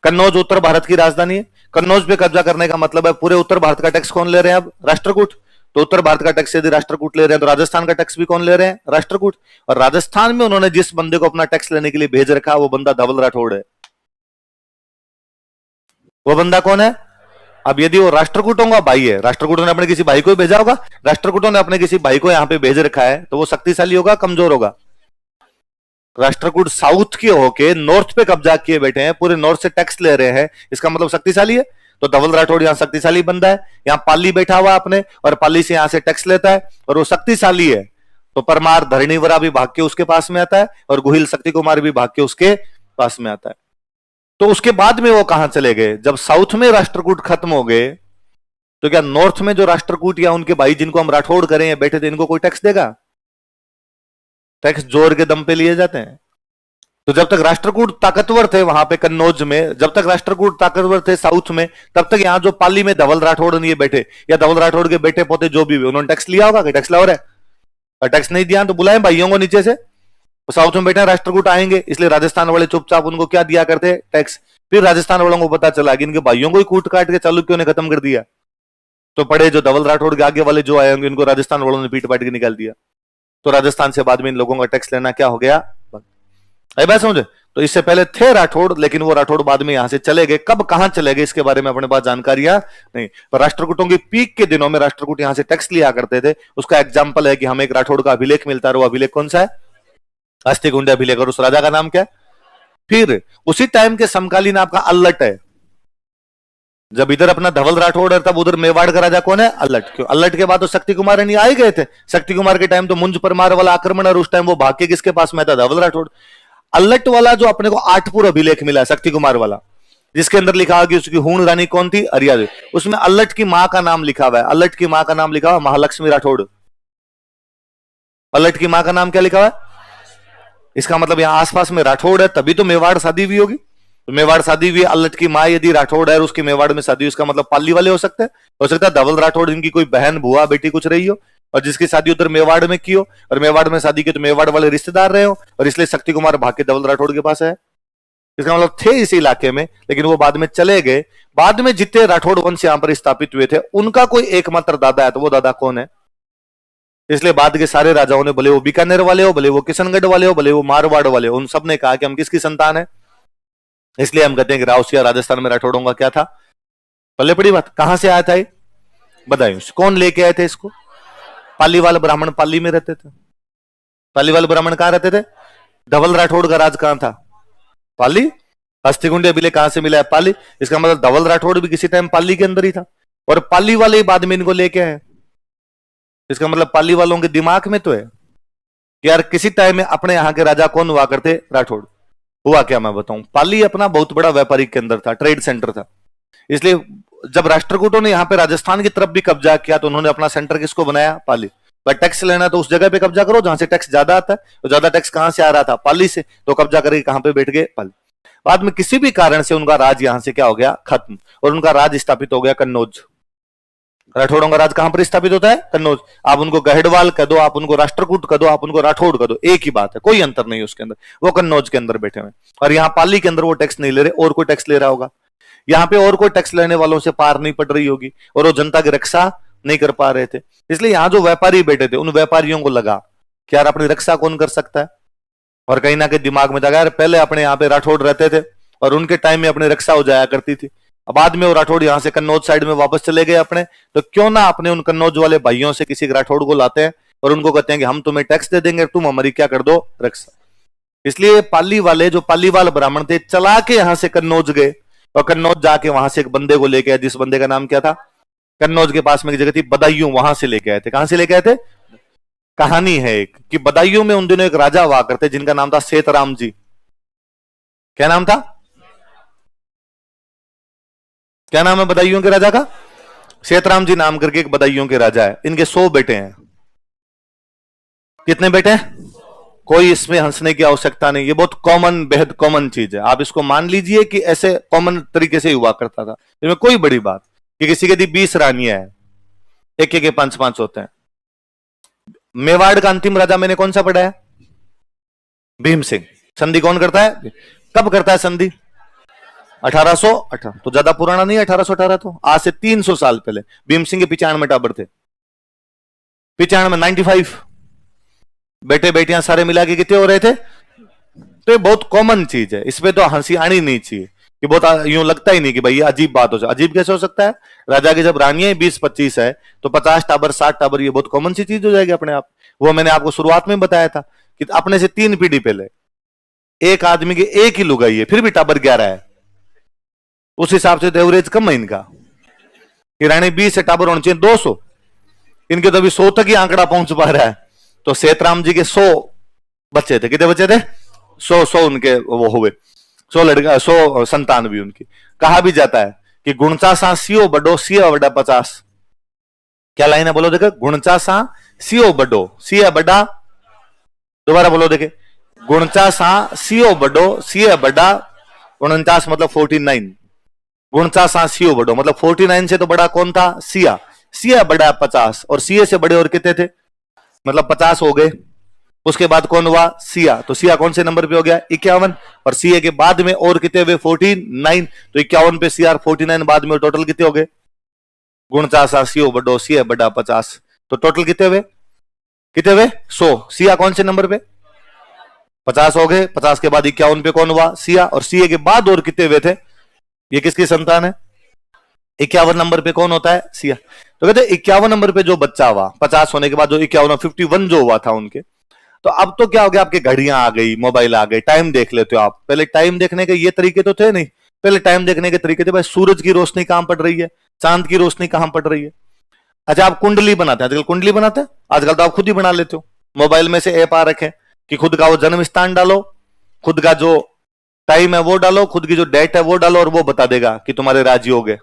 कन्नौज उत्तर भारत की राजधानी है। कन्नौज पे कब्जा करने का मतलब है पूरे उत्तर भारत का टैक्स कौन ले रहे हैं अब? राष्ट्रकूट। तो उत्तर भारत का टैक्स यदि राष्ट्रकूट ले रहे हैं तो राजस्थान का टैक्स भी कौन ले रहे हैं? राष्ट्रकूट। और राजस्थान में उन्होंने जिस बंदे को अपना टैक्स लेने के लिए भेज रखा वो बंदा धवल राठौड़ है। वो बंदा कौन है? अब यदि वो राष्ट्रकूटों का भाई है, राष्ट्रकूटों ने अपने किसी भाई को भेजा होगा, राष्ट्रकूटों ने अपने किसी भाई को यहां पे भेज रखा है, तो वो शक्तिशाली होगा कमजोर होगा? राष्ट्रकूट साउथ के होके नॉर्थ पे कब्जा किए बैठे हैं, पूरे नॉर्थ से टैक्स ले रहे हैं, इसका मतलब शक्तिशाली है। तो धवल राठौड़ यहां शक्तिशाली बंदा है, यहां पाली बैठा हुआ अपने, और पाली से यहां से टैक्स लेता है, और वो शक्तिशाली है। तो परमार धरणीवरा भी भाग के उसके पास में आता है, और गुहिल शक्ति कुमार भी भाग के उसके पास में आता है। तो उसके बाद में वो कहां चले गए? जब साउथ में राष्ट्रकूट खत्म हो गए, तो क्या नॉर्थ में जो राष्ट्रकूट या उनके भाई जिनको हम राठौड़ करें या बैठे थे, इनको कोई टैक्स देगा? टैक्स जोर के दम पे लिए जाते हैं। तो जब तक राष्ट्रकूट ताकतवर थे वहां पे कन्नौज में, जब तक राष्ट्रकूट ताकतवर थे साउथ में, तब तक यहां जो पाली में धवल राठौड़ नहीं बैठे, या धवल राठौड़ के बेटे पोते जो भी, उन्होंने टैक्स लिया होगा कि टैक्स लाओ रहे? और टैक्स नहीं दिया तो बुलाए भाइयों को नीचे से। तो साउथ में बैठे राष्ट्रकूट आएंगे, इसलिए राजस्थान वाले चुपचाप उनको क्या दिया करते? टैक्स। फिर राजस्थान वालों को पता चला कि इनके भाइयों को ही कूट काट के चालुक्यों ने खत्म कर दिया, तो पड़े जो धवल राठौड़ के आगे वाले जो आए होंगे, इनको राजस्थान वालों ने पीट पाट के निकाल दिया। तो राजस्थान से बाद में इन लोगों का टैक्स लेना क्या हो गया? आई बात समझे? तो इससे पहले थे राठौड़, लेकिन वो राठौड़ बाद में यहां से चले गए। कब कहां चले गए इसके बारे में अपने पास जानकारियां नहीं। पर राष्ट्रकूटों की पीक के दिनों में राष्ट्रकूट यहां से टैक्स लिया करते थे। उसका एग्जाम्पल है कि हमें एक राठौड़ का अभिलेख मिलता है, वो अभिलेख कौन सा है? हस्तिकुंडी अभिलेख। और उस राजा का नाम क्या है? फिर उसी टाइम के समकालीन आपका अल्लट है। जब इधर अपना धवल राठौड़ है तब उधर मेवाड़ का राजा कौन है? अल्लट। क्यों? अल्लट के बाद तो शक्ति कुमार नहीं आ ही गए थे। शक्ति कुमार के टाइम तो मुंज परमार वाला आक्रमण, और उस टाइम वो भाग के किसके पास में था? धवल राठौड़। अल्लट वाला जो अपने को आठपुर अभिलेख मिला है शक्ति कुमार वाला, जिसके अंदर लिखा हुआ कि उसकी हूण रानी कौन थी? अरियादेवी। उसमें अल्लट की मां का नाम लिखा हुआ है। अल्लट की मां का नाम लिखा हुआ महालक्ष्मी राठौड़। अल्लट की मां का नाम क्या लिखा हुआ है? इसका मतलब यहां आसपास में राठौड़ है, तभी तो मेवाड़ शादी हुई होगी। तो मेवाड़ शादी हुई, अल्लट की मां यदि राठौड़ है और उसकी मेवाड़ में शादी, उसका मतलब पाली वाले हो सकते हैं। हो सकता है धवल राठौड़ जिनकी कोई बहन बुआ बेटी कुछ रही हो, और जिसकी शादी उधर मेवाड़ में की हो, और मेवाड़ में शादी की तो मेवाड़ वाले रिश्तेदार रहे हो, और इसलिए शक्ति कुमार भाग के धवल राठौड़ के पास है। इसका मतलब थे इस इलाके में, लेकिन वो बाद में चले गए। बाद में जितने राठौड़ वंश यहां पर स्थापित हुए थे उनका कोई एकमात्र दादा है, तो वो दादा कौन है? इसलिए बाद के सारे राजाओं ने, भले वो बीकानेर वाले हो, भले वो किशनगढ़ वाले हो, भले वो मारवाड़ वाले हो, उन सब ने कहा कि हम किसकी संतान है। इसलिए हम कहते हैं कि रावसिया राजस्थान में राठौड़ों का क्या था? पल्ले पड़ी बात। कहां से आया था ये? बताइए, कौन लेके आए थे इसको? पालीवाल ब्राह्मण पाली में रहते थे। पालीवाल ब्राह्मण कहां रहते थे? धवल राठौड़ का राज कहां था? पाली। हस्तिकुंडी अभिलेख कहां से मिला है? पाली। इसका मतलब धवल राठौड़ भी किसी टाइम पाली के अंदर ही था, और पाली वाले ही बाद में इनको लेके आए। इसका मतलब पाली वालों के दिमाग में तो है कि यार किसी टाइम में अपने यहां के राजा कौन हुआ करते? राठौड़। हुआ क्या मैं बताऊं, पाली अपना बहुत बड़ा व्यापारिक केंद्र था, ट्रेड सेंटर था। इसलिए जब राष्ट्रकूटों ने यहां पे राजस्थान की तरफ भी कब्जा किया तो उन्होंने अपना सेंटर किसको बनाया? पाली। पर टैक्स लेना तो उस जगह पे कब्जा करो जहां से टैक्स ज्यादा आता है। तो ज्यादा टैक्स कहां से आ रहा था? पाली से। तो कब्जा करके कहां पे बैठ गए? पाली। बाद में किसी भी कारण से उनका राज यहां से क्या हो गया? खत्म, और उनका राज स्थापित हो गया कन्नौज। राठौड़ों का राज कहां पर स्थापित होता है? कन्नौज। आप उनको गहडवाल कह दो, आप उनको राष्ट्रकूट कह दो, आप उनको राठौड़ कह दो, एक ही बात है, कोई अंतर नहीं उसके अंदर। वो कन्नौज के अंदर बैठे हुए, और यहाँ पाली के अंदर वो टैक्स नहीं ले रहे, और कोई टैक्स ले रहा होगा। यहाँ पे और कोई टैक्स लेने वालों से पार नहीं पड़ रही होगी, और वो जनता की रक्षा नहीं कर पा रहे थे। इसलिए यहाँ जो व्यापारी बैठे थे उन व्यापारियों को लगा कि यार अपनी रक्षा कौन कर सकता है, और कहीं ना कहीं दिमाग में जागा यार पहले अपने यहाँ पे राठौड़ रहते थे और उनके टाइम में अपनी रक्षा हो जाया करती थी। बाद में वो राठौड़ यहाँ से कन्नौज साइड में वापस चले गए अपने, तो क्यों ना अपने उन कन्नौज वाले भाइयों से किसी राठौड़ को लाते हैं और उनको कहते हैं कि हम तुम्हें टैक्स दे देंगे, तुम हमारी क्या कर दो? रक्षा। इसलिए पाली वाले जो पालीवाल ब्राह्मण थे चला के यहां से कन्नौज गए, और कन्नौज जाके वहां से एक बंदे को लेके आए, जिस बंदे का नाम क्या था? कन्नौज के पास में एक जगह थी बदायूं, वहां से लेके आए थे। कहां से लेके आए थे? कहानी है एक कि बदायूं में उन दिनों एक राजा हुआ करते जिनका नाम था सेतराम जी। क्या नाम था? क्या नाम है बदायूं के राजा का? सेतराम जी नाम करके एक बदायूं के राजा है। इनके 100 बेटे हैं। कितने बेटे हैं? कोई इसमें हंसने की आवश्यकता नहीं, ये बहुत कॉमन, बेहद कॉमन चीज है। आप इसको मान लीजिए कि ऐसे कॉमन तरीके से हुआ करता था, इसमें कोई बड़ी बात कि किसी के 20 रानियां हैं, एक के 5-5 होते हैं। मेवाड़ का अंतिम राजा मैंने कौन सा पढ़ा है? भीम सिंह। संधि कौन करता है? कब करता है संधि? 1818। तो ज्यादा पुराना नहीं है 1818, तो आज से 300 साल पहले। भीम सिंह के 95 टाबर थे, 95 95 बेटे बेटियां सारे मिला के कितने हो रहे थे? तो ये बहुत कॉमन चीज है, इसमें तो हंसी आनी नहीं चाहिए कि बहुत यूं लगता ही नहीं कि भाई ये अजीब बात हो जाए। अजीब कैसे हो सकता है? राजा की जब रानियां 20-25 है तो 50 टाबर 60 टाबर, ये बहुत कॉमन सी चीज हो जाएगी अपने आप। वो मैंने आपको शुरुआत में बताया था कि अपने से 3 पीढ़ी पहले एक आदमी की एक ही लुगाई है, फिर भी टाबर 11 है। उस हिसाब से तो एवरेज कम है इनका, कि रानी 20 टाबर होने चाहिए 200, इनके तो अभी 100 तक ही आंकड़ा पहुंच पा रहा है। तो सेतराम जी के 100 बच्चे थे। कितने बच्चे थे? 100 उनके वो हुए, 100 लड़का, 100 संतान भी उनकी। कहा भी जाता है कि गुणचा सा सियो बडो सिया बड़ा 50। क्या लाइन है बोलो देखे? गुणचा सा सियो बडो सिया बड़ा, दोबारा बोलो देखे, गुणचा सा सियो बडो सिया बड़ा 49, मतलब 49। गुणचा सा सियो बडो मतलब 49 से तो बड़ा कौन था? सिया। सिया बड़ा 50, और सीए से बड़े और कितने थे? मतलब 50 हो गए। उसके बाद कौन हुआ? सिया। तो सिया कौन से नंबर पे हो गया? 51। और सीए के बाद में और कितने हुए? 49। तो 51 पे सीआर 49, बाद में टोटल कितने हो गए? गुणचा सियो बडो सिया बड़ा 50। तो टोटल कितने हुए? कितने हुए? 100। सिया कौन से नंबर पे? 50 हो गए। 50 के बाद 51 पे कौन हुआ? सिया। और सीए के बाद और कितने हुए थे? ये किसकी संतान है? 51 नंबर पे कौन होता है? सिया। तो कहते 51 नंबर पे जो बच्चा हुआ, 50 होने के बाद जो 51 जो हुआ था उनके, तो अब तो क्या हो गया? आपके घड़ियां आ गई, मोबाइल आ गए, टाइम देख लेते हो आप। पहले टाइम देखने के ये तरीके तो थे नहीं, पहले टाइम देखने के तरीके थे, भाई सूरज की रोशनी कहां पड़ रही है, चांद की रोशनी कहां पड़ रही है। अच्छा, आप कुंडली बनाते हैं, आजकल कुंडली बनाते हैं, आजकल तो आप खुद ही बना लेते हो, मोबाइल में से ऐप आ रखे कि खुद का वो जन्म स्थान डालो, खुद का जो टाइम है वो डालो, खुद की जो डेट है वो डालो, और वो बता देगा कि तुम्हारे राजयोग है।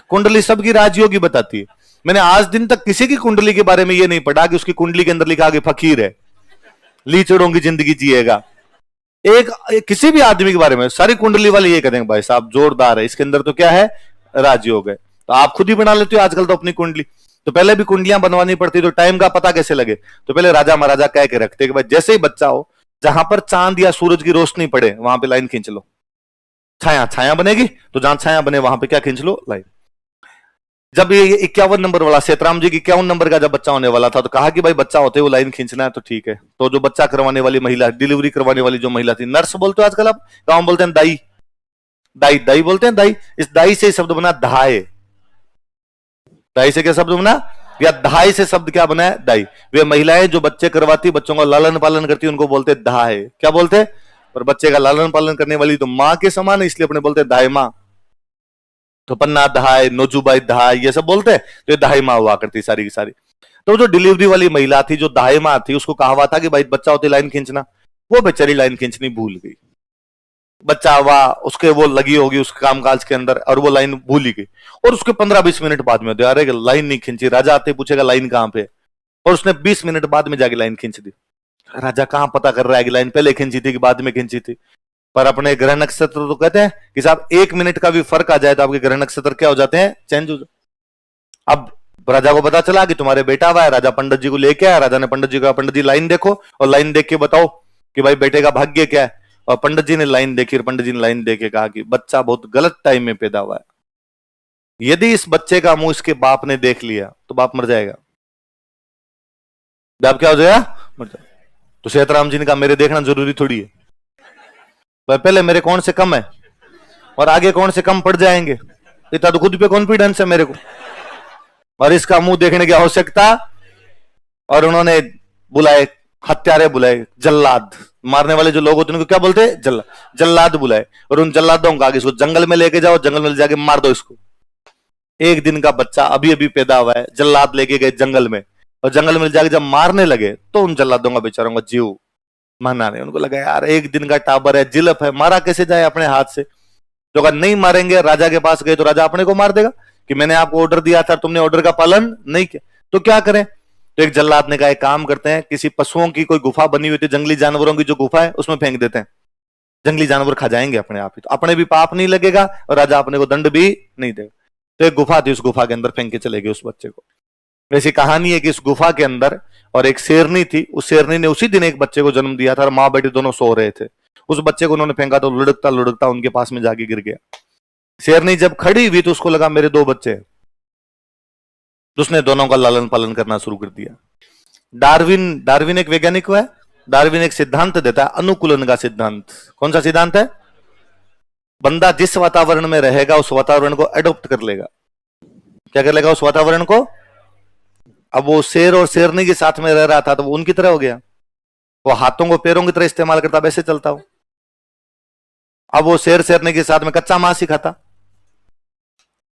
कुंडली सबकी राजयोग ही बताती है। मैंने आज दिन तक किसी की कुंडली के बारे में ये नहीं पढ़ा कि उसकी कुंडली के अंदर लिखा कि फकीर है, लीचड़ों की जिंदगी जिएगा। एक किसी भी आदमी के बारे में सारी कुंडली वाले ये कहेंगे भाई साहब जोरदार है, इसके अंदर तो क्या है, राजयोग है। तो आप खुद ही बना लेते हो आजकल तो अपनी कुंडली। तो पहले भी कुंडलियां बनवानी पड़ती, तो टाइम का पता कैसे लगे, तो पहले राजा महाराजा कह के रखते कि भाई जैसे ही बच्चा हो, जहां पर चांद या सूरज की रोशनी पड़े वहां पे लाइन खींच लो, छाया छाया बनेगी, तो जहां छाया बने वहां पे क्या खींच लो, लाइन। जब ये 51 नंबर वाला सेतराम जी की 51 नंबर का जब बच्चा होने वाला था, तो कहा कि भाई बच्चा होते हुए लाइन खींचना है, तो ठीक है। तो जो बच्चा करवाने वाली महिला, डिलीवरी करवाने वाली जो महिला थी, नर्स बोलते हो आजकल आप, गांव बोलते हैं दाई, दाई दाई बोलते हैं, दाई। इस दाई से शब्द बना धाय, दाई से क्या शब्द बना, या धाई से शब्द क्या बना है, दाई। वे महिलाएं जो बच्चे करवाती, बच्चों का लालन पालन करती, उनको बोलते धाय। क्या बोलते, पर बच्चे का लालन पालन करने वाली तो माँ के समान है, इसलिए अपने बोलते धाय माँ। तो पन्ना दहाय, नोजूबाई दहाय, ये सब बोलते हैं, तो ये दहाई माँ हुआ करती सारी की सारी। तो जो डिलीवरी वाली महिला थी, जो दहाई माँ थी, उसको कहा हुआ था कि भाई बच्चा होते लाइन खींचना, वो बेचारी लाइन खींचनी भूल गई। बच्चा हुआ, उसके वो लगी होगी उस कामकाज के अंदर, और वो लाइन भूल ही गई। और उसके 15-20 मिनट बाद में अरे लाइन नहीं खींची, राजा आते पूछेगा लाइन कहां पे, और उसने 20 मिनट बाद में जाके लाइन खींच दी। राजा कहां पता कर रहा है कि लाइन पहले खींची थी कि बाद में खींची थी। पर अपने ग्रह नक्षत्र तो कहते हैं कि साहब 1 मिनट का भी फर्क आ जाए तो आपके ग्रह नक्षत्र क्या हो जाते हैं, चेंज हो जाते। अब राजा को पता चला कि तुम्हारे बेटा हुआ है, राजा पंडित जी को लेके आया। राजा ने पंडित जी को, पंडित जी लाइन देखो और लाइन देख के बताओ कि भाई बेटे का भाग्य क्या है। और पंडित जी ने लाइन देखी, और पंडित जी ने लाइन देख के कहा कि बच्चा बहुत गलत टाइम में पैदा हुआ है, यदि इस बच्चे का मुंह इसके बाप ने देख लिया तो बाप मर जाएगा। बाप क्या हो जाएगा, मर जाएगा। तो सेतराम जी ने कहा मेरे देखना जरूरी थोड़ी है, पहले मेरे कौन से कम है और आगे कौन से कम पड़ जाएंगे, इतना तो खुद पे कॉन्फिडेंस है मेरे को, और इसका मुंह देखने की आवश्यकता। और उन्होंने बुलाए हत्यारे, बुलाए जल्लाद, मारने वाले जो लोग होते हैं उनको क्या बोलते हैं, जल्लाद बुलाए। और उन जल्लादों को आगे इसको जंगल में लेके जाओ, जंगल में ले जाके मार दो इसको। 1 दिन का बच्चा अभी अभी पैदा हुआ है, जल्लाद लेके गए जंगल में, और जंगल में जाके जब मारने लगे तो उन जल्लादों का बेचारों का जीव माना नहीं। उनको लगा यार 1 दिन का टाबर है, जिलफ है, मारा कैसे जाए अपने हाथ से। तो अगर नहीं मारेंगे, राजा के पास गए तो राजा अपने को मार देगा कि मैंने आपको ऑर्डर दिया था, तुमने ऑर्डर का पालन नहीं किया, तो क्या करें। तो एक जल्लाद ने कहा एक काम करते हैं, किसी पशुओं की कोई गुफा बनी हुई थी, जंगली जानवरों की जो गुफा है उसमें फेंक देते हैं, जंगली जानवर खा जाएंगे अपने आप ही, तो अपने भी पाप नहीं लगेगा और राजा अपने को दंड भी नहीं देगा। तो एक गुफा थी, उस गुफा के अंदर फेंक के चले गए उस बच्चे को। वैसी कहानी है कि इस गुफा के अंदर और एक शेरनी थी, उस शेरनी ने उसी दिन एक बच्चे को जन्म दिया था, और माँ बेटी दोनों सो रहे थे। उस बच्चे को उन्होंने फेंका तो लुढ़कता लुढ़कता उनके पास में जाके गिर गया। शेरनी जब खड़ी हुई तो उसको लगा मेरे 2 बच्चे, तो उसने दोनों का लालन पालन करना शुरू कर दिया। डार्विन एक वैज्ञानिक हुआ है, डार्विन एक सिद्धांत देता है, अनुकूलन का सिद्धांत। कौन सा सिद्धांत है, बंदा जिस वातावरण में रहेगा उस वातावरण को एडॉप्ट कर लेगा। क्या कर लेगा, उस वातावरण को। अब वो शेर और शेरनी के साथ में रह रहा था तो वो उनकी तरह हो गया, वो हाथों को पैरों की तरह इस्तेमाल करता, वैसे चलता हो। अब वो शेर शेरनी के साथ में कच्चा मांस ही खाता,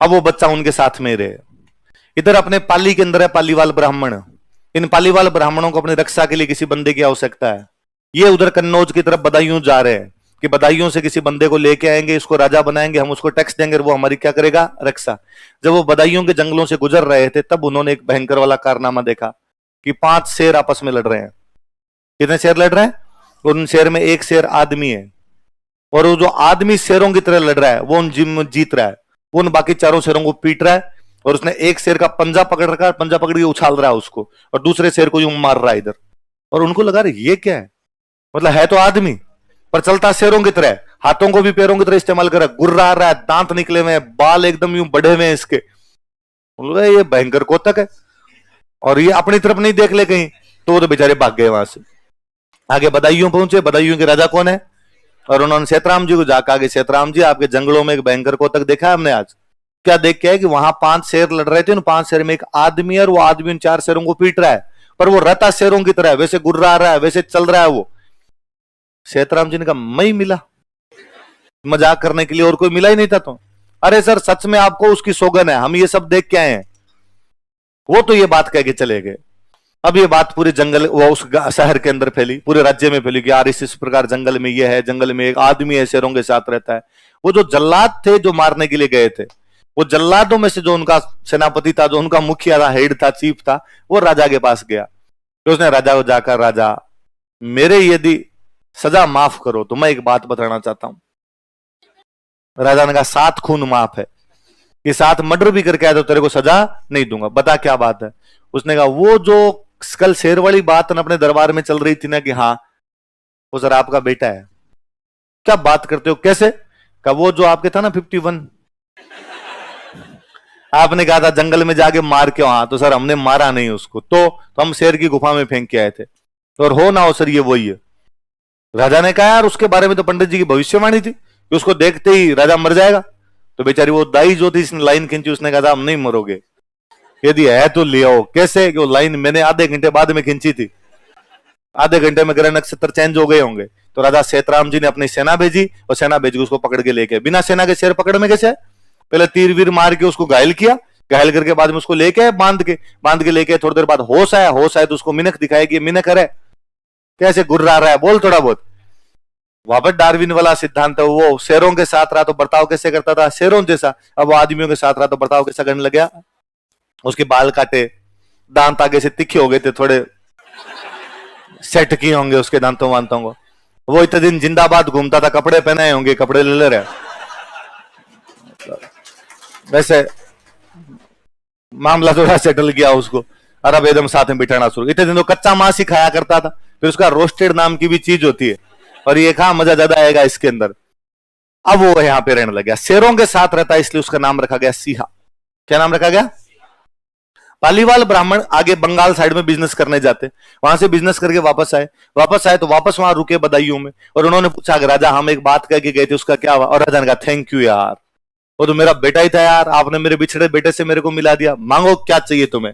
अब वो बच्चा उनके साथ में रहे। इधर अपने पाली के अंदर है पालीवाल ब्राह्मण, इन पालीवाल ब्राह्मणों को अपनी रक्षा के लिए किसी बंदे की आवश्यकता है। ये उधर कन्नौज की तरफ बदायूं जा रहे हैं कि बदायूं से किसी बंदे को लेके आएंगे, इसको राजा बनाएंगे, हम उसको टैक्स देंगे, वो हमारी क्या करेगा, रक्षा। जब वो बदायूं के जंगलों से गुजर रहे थे तब उन्होंने एक भयंकर वाला कारनामा देखा कि 5 शेर आपस में लड़ रहे हैं। कितने शेर लड़ रहे हैं, उन शेर में एक शेर आदमी है, और वो जो आदमी शेरों की तरह लड़ रहा है वो उन जीत रहा है, वो उन बाकी 4 शेरों को पीट रहा है, और उसने एक शेर का पंजा पकड़ रखा है, पंजा पकड़ के उछाल रहा है उसको, और दूसरे शेर को यूं मार रहा है इधर। और उनको लगा रहे ये क्या है, मतलब है तो आदमी पर चलता शेरों की तरह, हाथों को भी पैरों की तरह इस्तेमाल कर रहा है, गुर्रा रहा है, दांत निकले हुए हैं, बाल एकदम यूं बढ़े हुए हैं इसके। ये भयंकर कोतक है, और ये अपनी तरफ नहीं देख ले कहीं, तो वो तो बेचारे भाग गए वहां से। आगे बदायूं पहुंचे, बदायूं के राजा कौन है, और उन्होंने सेतराम जी को जाकर आगे, सेतराम जी आपके जंगलों में एक भयंकर कोतक देखा है हमने आज। क्या देख के है कि वहां 5 शेर लड़ रहे थे, उन 5 शेर में एक आदमी है, और वो आदमी उन 4 शेरों को पीट रहा है, पर वो रहता शेरों की तरह है, वैसे गुर्रा रहा है, वैसे चल रहा है वो। सेतराम जी ने कहा मैं ही मिला, मजाक करने के लिए और कोई मिला ही नहीं था। तो अरे सर सच में आपको उसकी सौगन है, हम ये सब देख के आए हैं। वो तो ये बात कह के चले गए। अब ये बात पूरे जंगल, वो उस शहर के अंदर फैली, पूरे राज्य में फैली कि यार इस प्रकार जंगल में ये है, जंगल में एक आदमी है शेरों के साथ रहता है। वो जो जल्लाद थे जो मारने के लिए गए थे, वो जल्लादों में से जो उनका सेनापति था, जो उनका मुखिया था, हेड था, चीफ था, वो राजा के पास गया। तो उसने राजा को जाकर, राजा मेरे यदि सजा माफ करो तो मैं एक बात बताना चाहता हूं। राजा ने कहा 7 खून माफ है, कि 7 मर्डर भी करके आया तो तेरे को सजा नहीं दूंगा, बता क्या बात है। उसने कहा वो जो कल शेर वाली बात ना अपने दरबार में चल रही थी ना, कि हाँ वो सर आपका बेटा है। क्या बात करते हो, कैसे? कहा वो जो आपके था ना 51, आपने कहा था जंगल में जाके मार के, हाँ तो सर हमने मारा नहीं उसको, तो हम शेर की गुफा में फेंक के आए थे, और हो ना हो सर ये वही है। राजा ने कहा यार उसके बारे में तो पंडित जी की भविष्यवाणी थी कि उसको देखते ही राजा मर जाएगा। तो बेचारी वो दाई जो थी, इसने लाइन खींची, उसने कहा था हम नहीं मरोगे, यदि है तो ले आओ। कैसे? कि वो लाइन मैंने आधे घंटे बाद में खींची थी, आधे घंटे में ग्रह नक्षत्र चेंज हो गए होंगे। तो राजा सेतराम जी ने अपनी सेना भेजी, और सेना भेज के उसको पकड़ के लेके, बिना सेना के शेर पकड़ में कैसे? पहले तीर वीर मार के उसको घायल किया, घायल करके बाद में उसको लेके बांध के लेके थोड़ी देर बाद होश आया तो उसको मिनक दिखाया कि मिनक है कैसे गुर्रा रहा है, बोल थोड़ा बहुत। वापस डार्विन वाला सिद्धांत है, वो शेरों के साथ रहा तो बर्ताव कैसे करता था? शेरों जैसा। अब वो आदमियों के साथ रहा तो बर्ताव कैसा करने लग गया? उसके बाल काटे, दांत आगे से तिखे हो गए थे, थोड़े सेट किए होंगे उसके दांतों वांतों को। वो इतने दिन जिंदाबाद घूमता था, कपड़े पहनाए होंगे, कपड़े ले रहे। वैसे मामला थोड़ा सेटल किया उसको, और अब एकदम साथ में बिठाना शुरू। इतने दिन तो कच्चा मांस ही खाया करता था, फिर उसका रोस्टेड नाम की भी चीज होती है, और ये खा मजा ज्यादा आएगा इसके अंदर। अब वो यहां पे रहने लग गया, शेरों के साथ रहता है, इसलिए उसका नाम रखा गया सिंहा। क्या नाम रखा गया? पालीवाल ब्राह्मण आगे बंगाल साइड में बिजनेस करने जाते, वहां से बिजनेस करके वापस आए तो वापस वहां रुके बदायूं में, और उन्होंने पूछा कि राजा हम एक बात कह के गए थे, उसका क्या हुआ? और राजा ने कहा थैंक यू यार, वो तो मेरा बेटा ही था यार, आपने मेरे बिछड़े बेटे से मेरे को मिला दिया, मांगो क्या चाहिए तुम्हें?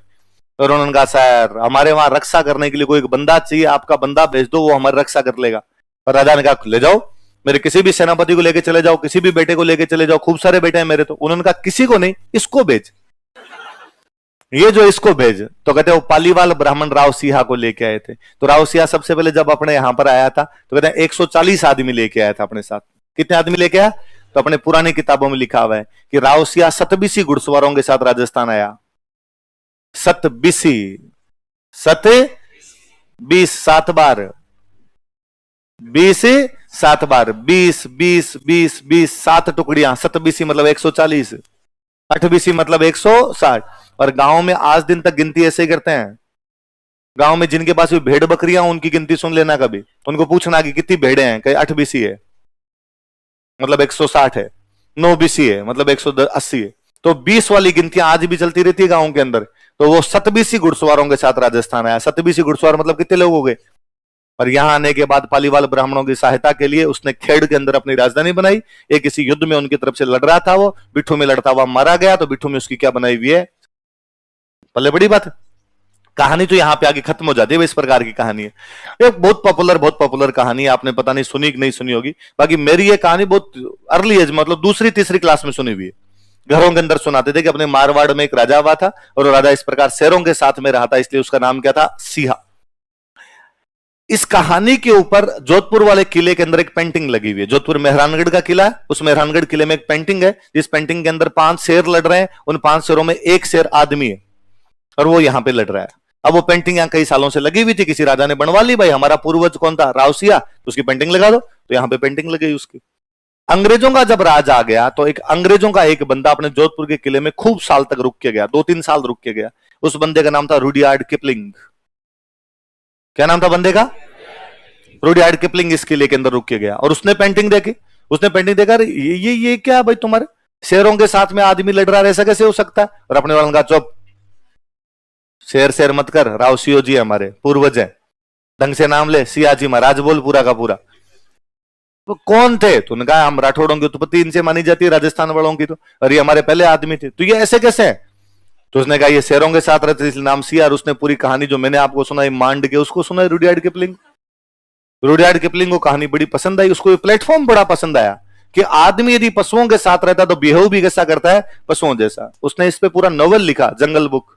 और उन्होंने कहा सर हमारे वहां रक्षा करने के लिए कोई एक बंदा चाहिए, आपका बंदा भेज दो, वो हमारी रक्षा कर लेगा। और राजा ने कहा ले जाओ, मेरे किसी भी सेनापति को लेके चले जाओ, किसी भी बेटे को लेके चले जाओ, खूब सारे बेटे हैं मेरे। तो उन्होंने कहा किसी को नहीं, इसको भेज, ये जो इसको भेज। तो कहते वो पालीवाल ब्राह्मण राव सिंहा को लेके आए थे। तो राव सिंहा सबसे पहले जब अपने यहां पर आया था तो कहते हैं 140 आदमी लेके आया था अपने साथ। कितने आदमी लेके आया? तो अपने पुरानी किताबों में लिखा हुआ है कि राव सिंहा 27 घुड़सवारों के साथ राजस्थान आया। 27 7 बार 20 7 बार 20 20 20 20 7 टुकड़ियां, 27 मतलब 140, 28 मतलब 160। और गांव में आज दिन तक गिनती ऐसे ही करते हैं। गांव में जिनके पास भी भेड़ बकरियां उनकी गिनती सुन लेना कभी, तो उनको पूछना कि कितनी भेड़े हैं, कहीं 8 बीसी है मतलब 160 है, 9 बीसी है मतलब 180 है। तो 20 वाली गिनतियां आज भी चलती रहती है गांव के अंदर। तो वो 27 घुड़सवारों के साथ राजस्थान आया। 27 घुड़सवार मतलब कितने लोग हो गए? और यहां आने के बाद पालीवाल ब्राह्मणों की सहायता के लिए उसने खेड़ के अंदर अपनी राजधानी बनाई। एक किसी युद्ध में उनकी तरफ से लड़ रहा था, वो बिट्ठू में लड़ता हुआ मारा गया, तो बिट्ठू में उसकी क्या बनाई हुई है? पल्ले बड़ी बात है। कहानी तो यहां पे आगे खत्म हो जाती है। इस प्रकार की कहानी है, एक बहुत पॉपुलर कहानी है, आपने पता नहीं सुनी कि नहीं सुनी होगी। बाकी मेरी ये कहानी बहुत अर्ली एज मतलब दूसरी तीसरी क्लास में सुनी हुई है। घरों के अंदर सुनाते थे कि अपने मारवाड़ में एक राजा हुआ था, और वो राजा इस प्रकार शेरों के साथ में रहा था, इसलिए उसका नाम क्या था? सिंहा। इस कहानी के ऊपर जोधपुर वाले किले के अंदर एक पेंटिंग लगी हुई है। जोधपुर मेहरानगढ़ का किला है, उस मेहरानगढ़ किले में एक पेंटिंग है, जिस पेंटिंग के अंदर 5 शेर लड़ रहे हैं। उन 5 शेरों में एक शेर आदमी है, और वो यहां पे लड़ रहा है। अब वो पेंटिंग यहां कई सालों से लगी हुई थी, किसी राजा ने बनवा ली, भाई हमारा पूर्वज कौन था? राव सिंहा, तो उसकी पेंटिंग लगा दो। तो यहां पे पेंटिंग लगी उसकी। अंग्रेजों का जब राज आ गया तो अंग्रेजों का एक बंदा अपने जोधपुर के किले में खूब साल तक रुक के गया, 2-3 साल रुक के गया। उस बंदे का नाम था रुडयार्ड किपलिंग। क्या नाम था बंदे का? Rudyard Kipling. इस किले के अंदर रुक के गया, और उसने पेंटिंग देखी। उसने पेंटिंग देखा, ये क्या भाई, तुम्हारे शेरों के साथ में आदमी लड़ रहा है, ऐसा कैसे हो सकता है? और अपने वालों का चुप, शेर मत कर, राव सिंह जी हमारे पूर्वज हैं, ढंग से नाम ले, सियाजी महाराज बोल पूरा का पूरा। तो कौन थे? तो उन्होंने कहा हम राठौड़ों की उत्पत्ति इनसे मानी जाती है, राजस्थान वालों की तो, और ये हमारे पहले आदमी थे। तो ये ऐसे कैसे है? तो उसने कहा ये शेरों के साथ रहते इसलिए नाम सिंहा। और उसने पूरी कहानी जो मैंने आपको सुनाई मांड के, उसको सुना रुडयार्ड किपलिंग। रुडयार्ड किपलिंग को कहानी बड़ी पसंद आई, उसको प्लेटफॉर्म बड़ा पसंद आया कि आदमी यदि पशुओं के साथ रहता तो बिहेव भी कैसा करता है, पशुओं जैसा। उसने इस पे पूरा नॉवेल लिखा, जंगल बुक।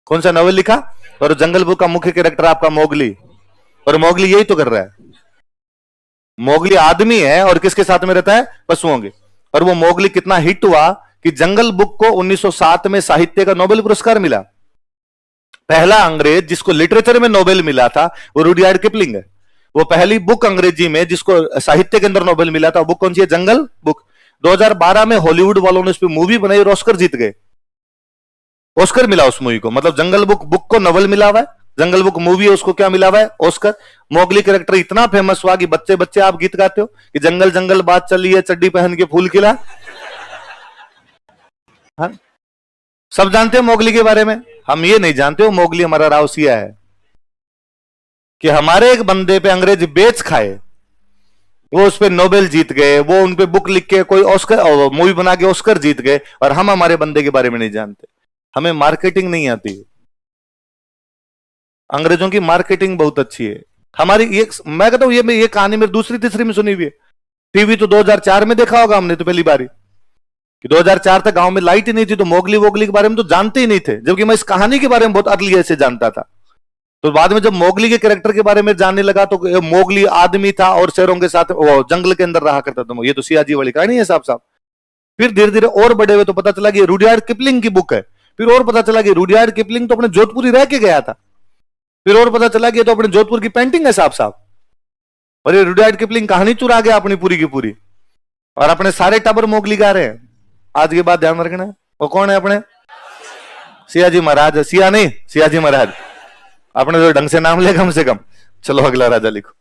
कौन सा नॉवेल लिखा? और जंगल बुक का मुख्य कैरेक्टर आपका मोगली, और मोगली यही तो कर रहा है। मोगली आदमी है और किसके साथ में रहता है? पशुओं के। और वो मोगली कितना हिट हुआ कि जंगल बुक को 1907 में साहित्य का नोबेल पुरस्कार मिला। पहला अंग्रेज जिसको लिटरेचर में नोबेल मिला था वो रुडयार्ड किपलिंग है। वो पहली बुक अंग्रेजी में जिसको साहित्य के अंदर नोबेल मिला था, बुक कौन सी है? जंगल बुक। 2012 में हॉलीवुड वालों ने उस पर मूवी बनाई और ऑस्कर जीत गए। ऑस्कर मिला उस मूवी को, मतलब जंगल बुक बुक को नोबेल मिला हुआ है, जंगल बुक मूवी है उसको क्या मिला हुआ है? ऑस्कर। मोगली कैरेक्टर इतना फेमस हुआ कि बच्चे बच्चे आप गीत गाते हो कि जंगल जंगल बात चली है, चड्डी पहन के फूल खिला। हाँ? सब जानते हो मोगली के बारे में। हम ये नहीं जानते हो मोगली हमारा रावसिया है, कि हमारे एक बंदे पे अंग्रेज बेच खाए, वो उस पे नोबेल जीत गए, वो उन पे बुक लिख के कोई ऑस्कर मूवी बना के ऑस्कर जीत गए, और हम हमारे बंदे के बारे में नहीं जानते। हमें मार्केटिंग नहीं आती। अंग्रेजों की मार्केटिंग बहुत अच्छी है। हमारी ये, मैं कहता हूं ये कहानी मेरी दूसरी तीसरी में सुनी हुई है। टीवी तो 2004 में देखा होगा हमने तो पहली बारी, कि 2004 तक गांव में लाइट ही नहीं थी, तो मोगली वोगली के बारे में तो जानते ही नहीं थे, जबकि मैं इस कहानी के बारे में बहुत अदलिए से जानता था। तो बाद में जब मोगली के कैरेक्टर के बारे में जानने लगा तो मोगली आदमी था और शेरों के साथ वो जंगल के अंदर रहा करता था। ये तो सियाजी वाली कहानी है साहब साहब। फिर धीरे धीरे और बड़े हुए तो पता चला कि रुडयार्ड किपलिंग की बुक है। फिर और पता चला कि रुडयार्ड किपलिंग तो अपने जोधपुर ही रह के गया था। फिर और पता चला कि तो अपने जोधपुर की पेंटिंग है साहब साहब। और ये रुडयार्ड किपलिंग कहानी चुरा गया अपनी पूरी की पूरी, और अपने सारे टाबर मोगली गा रहे हैं। आज के बाद ध्यान रखना, वो कौन है? अपने सियाजी महाराज। सिया नहीं, सियाजी महाराज। अपने तो ढंग से नाम ले कम से कम। चलो अगला राजा लिखो।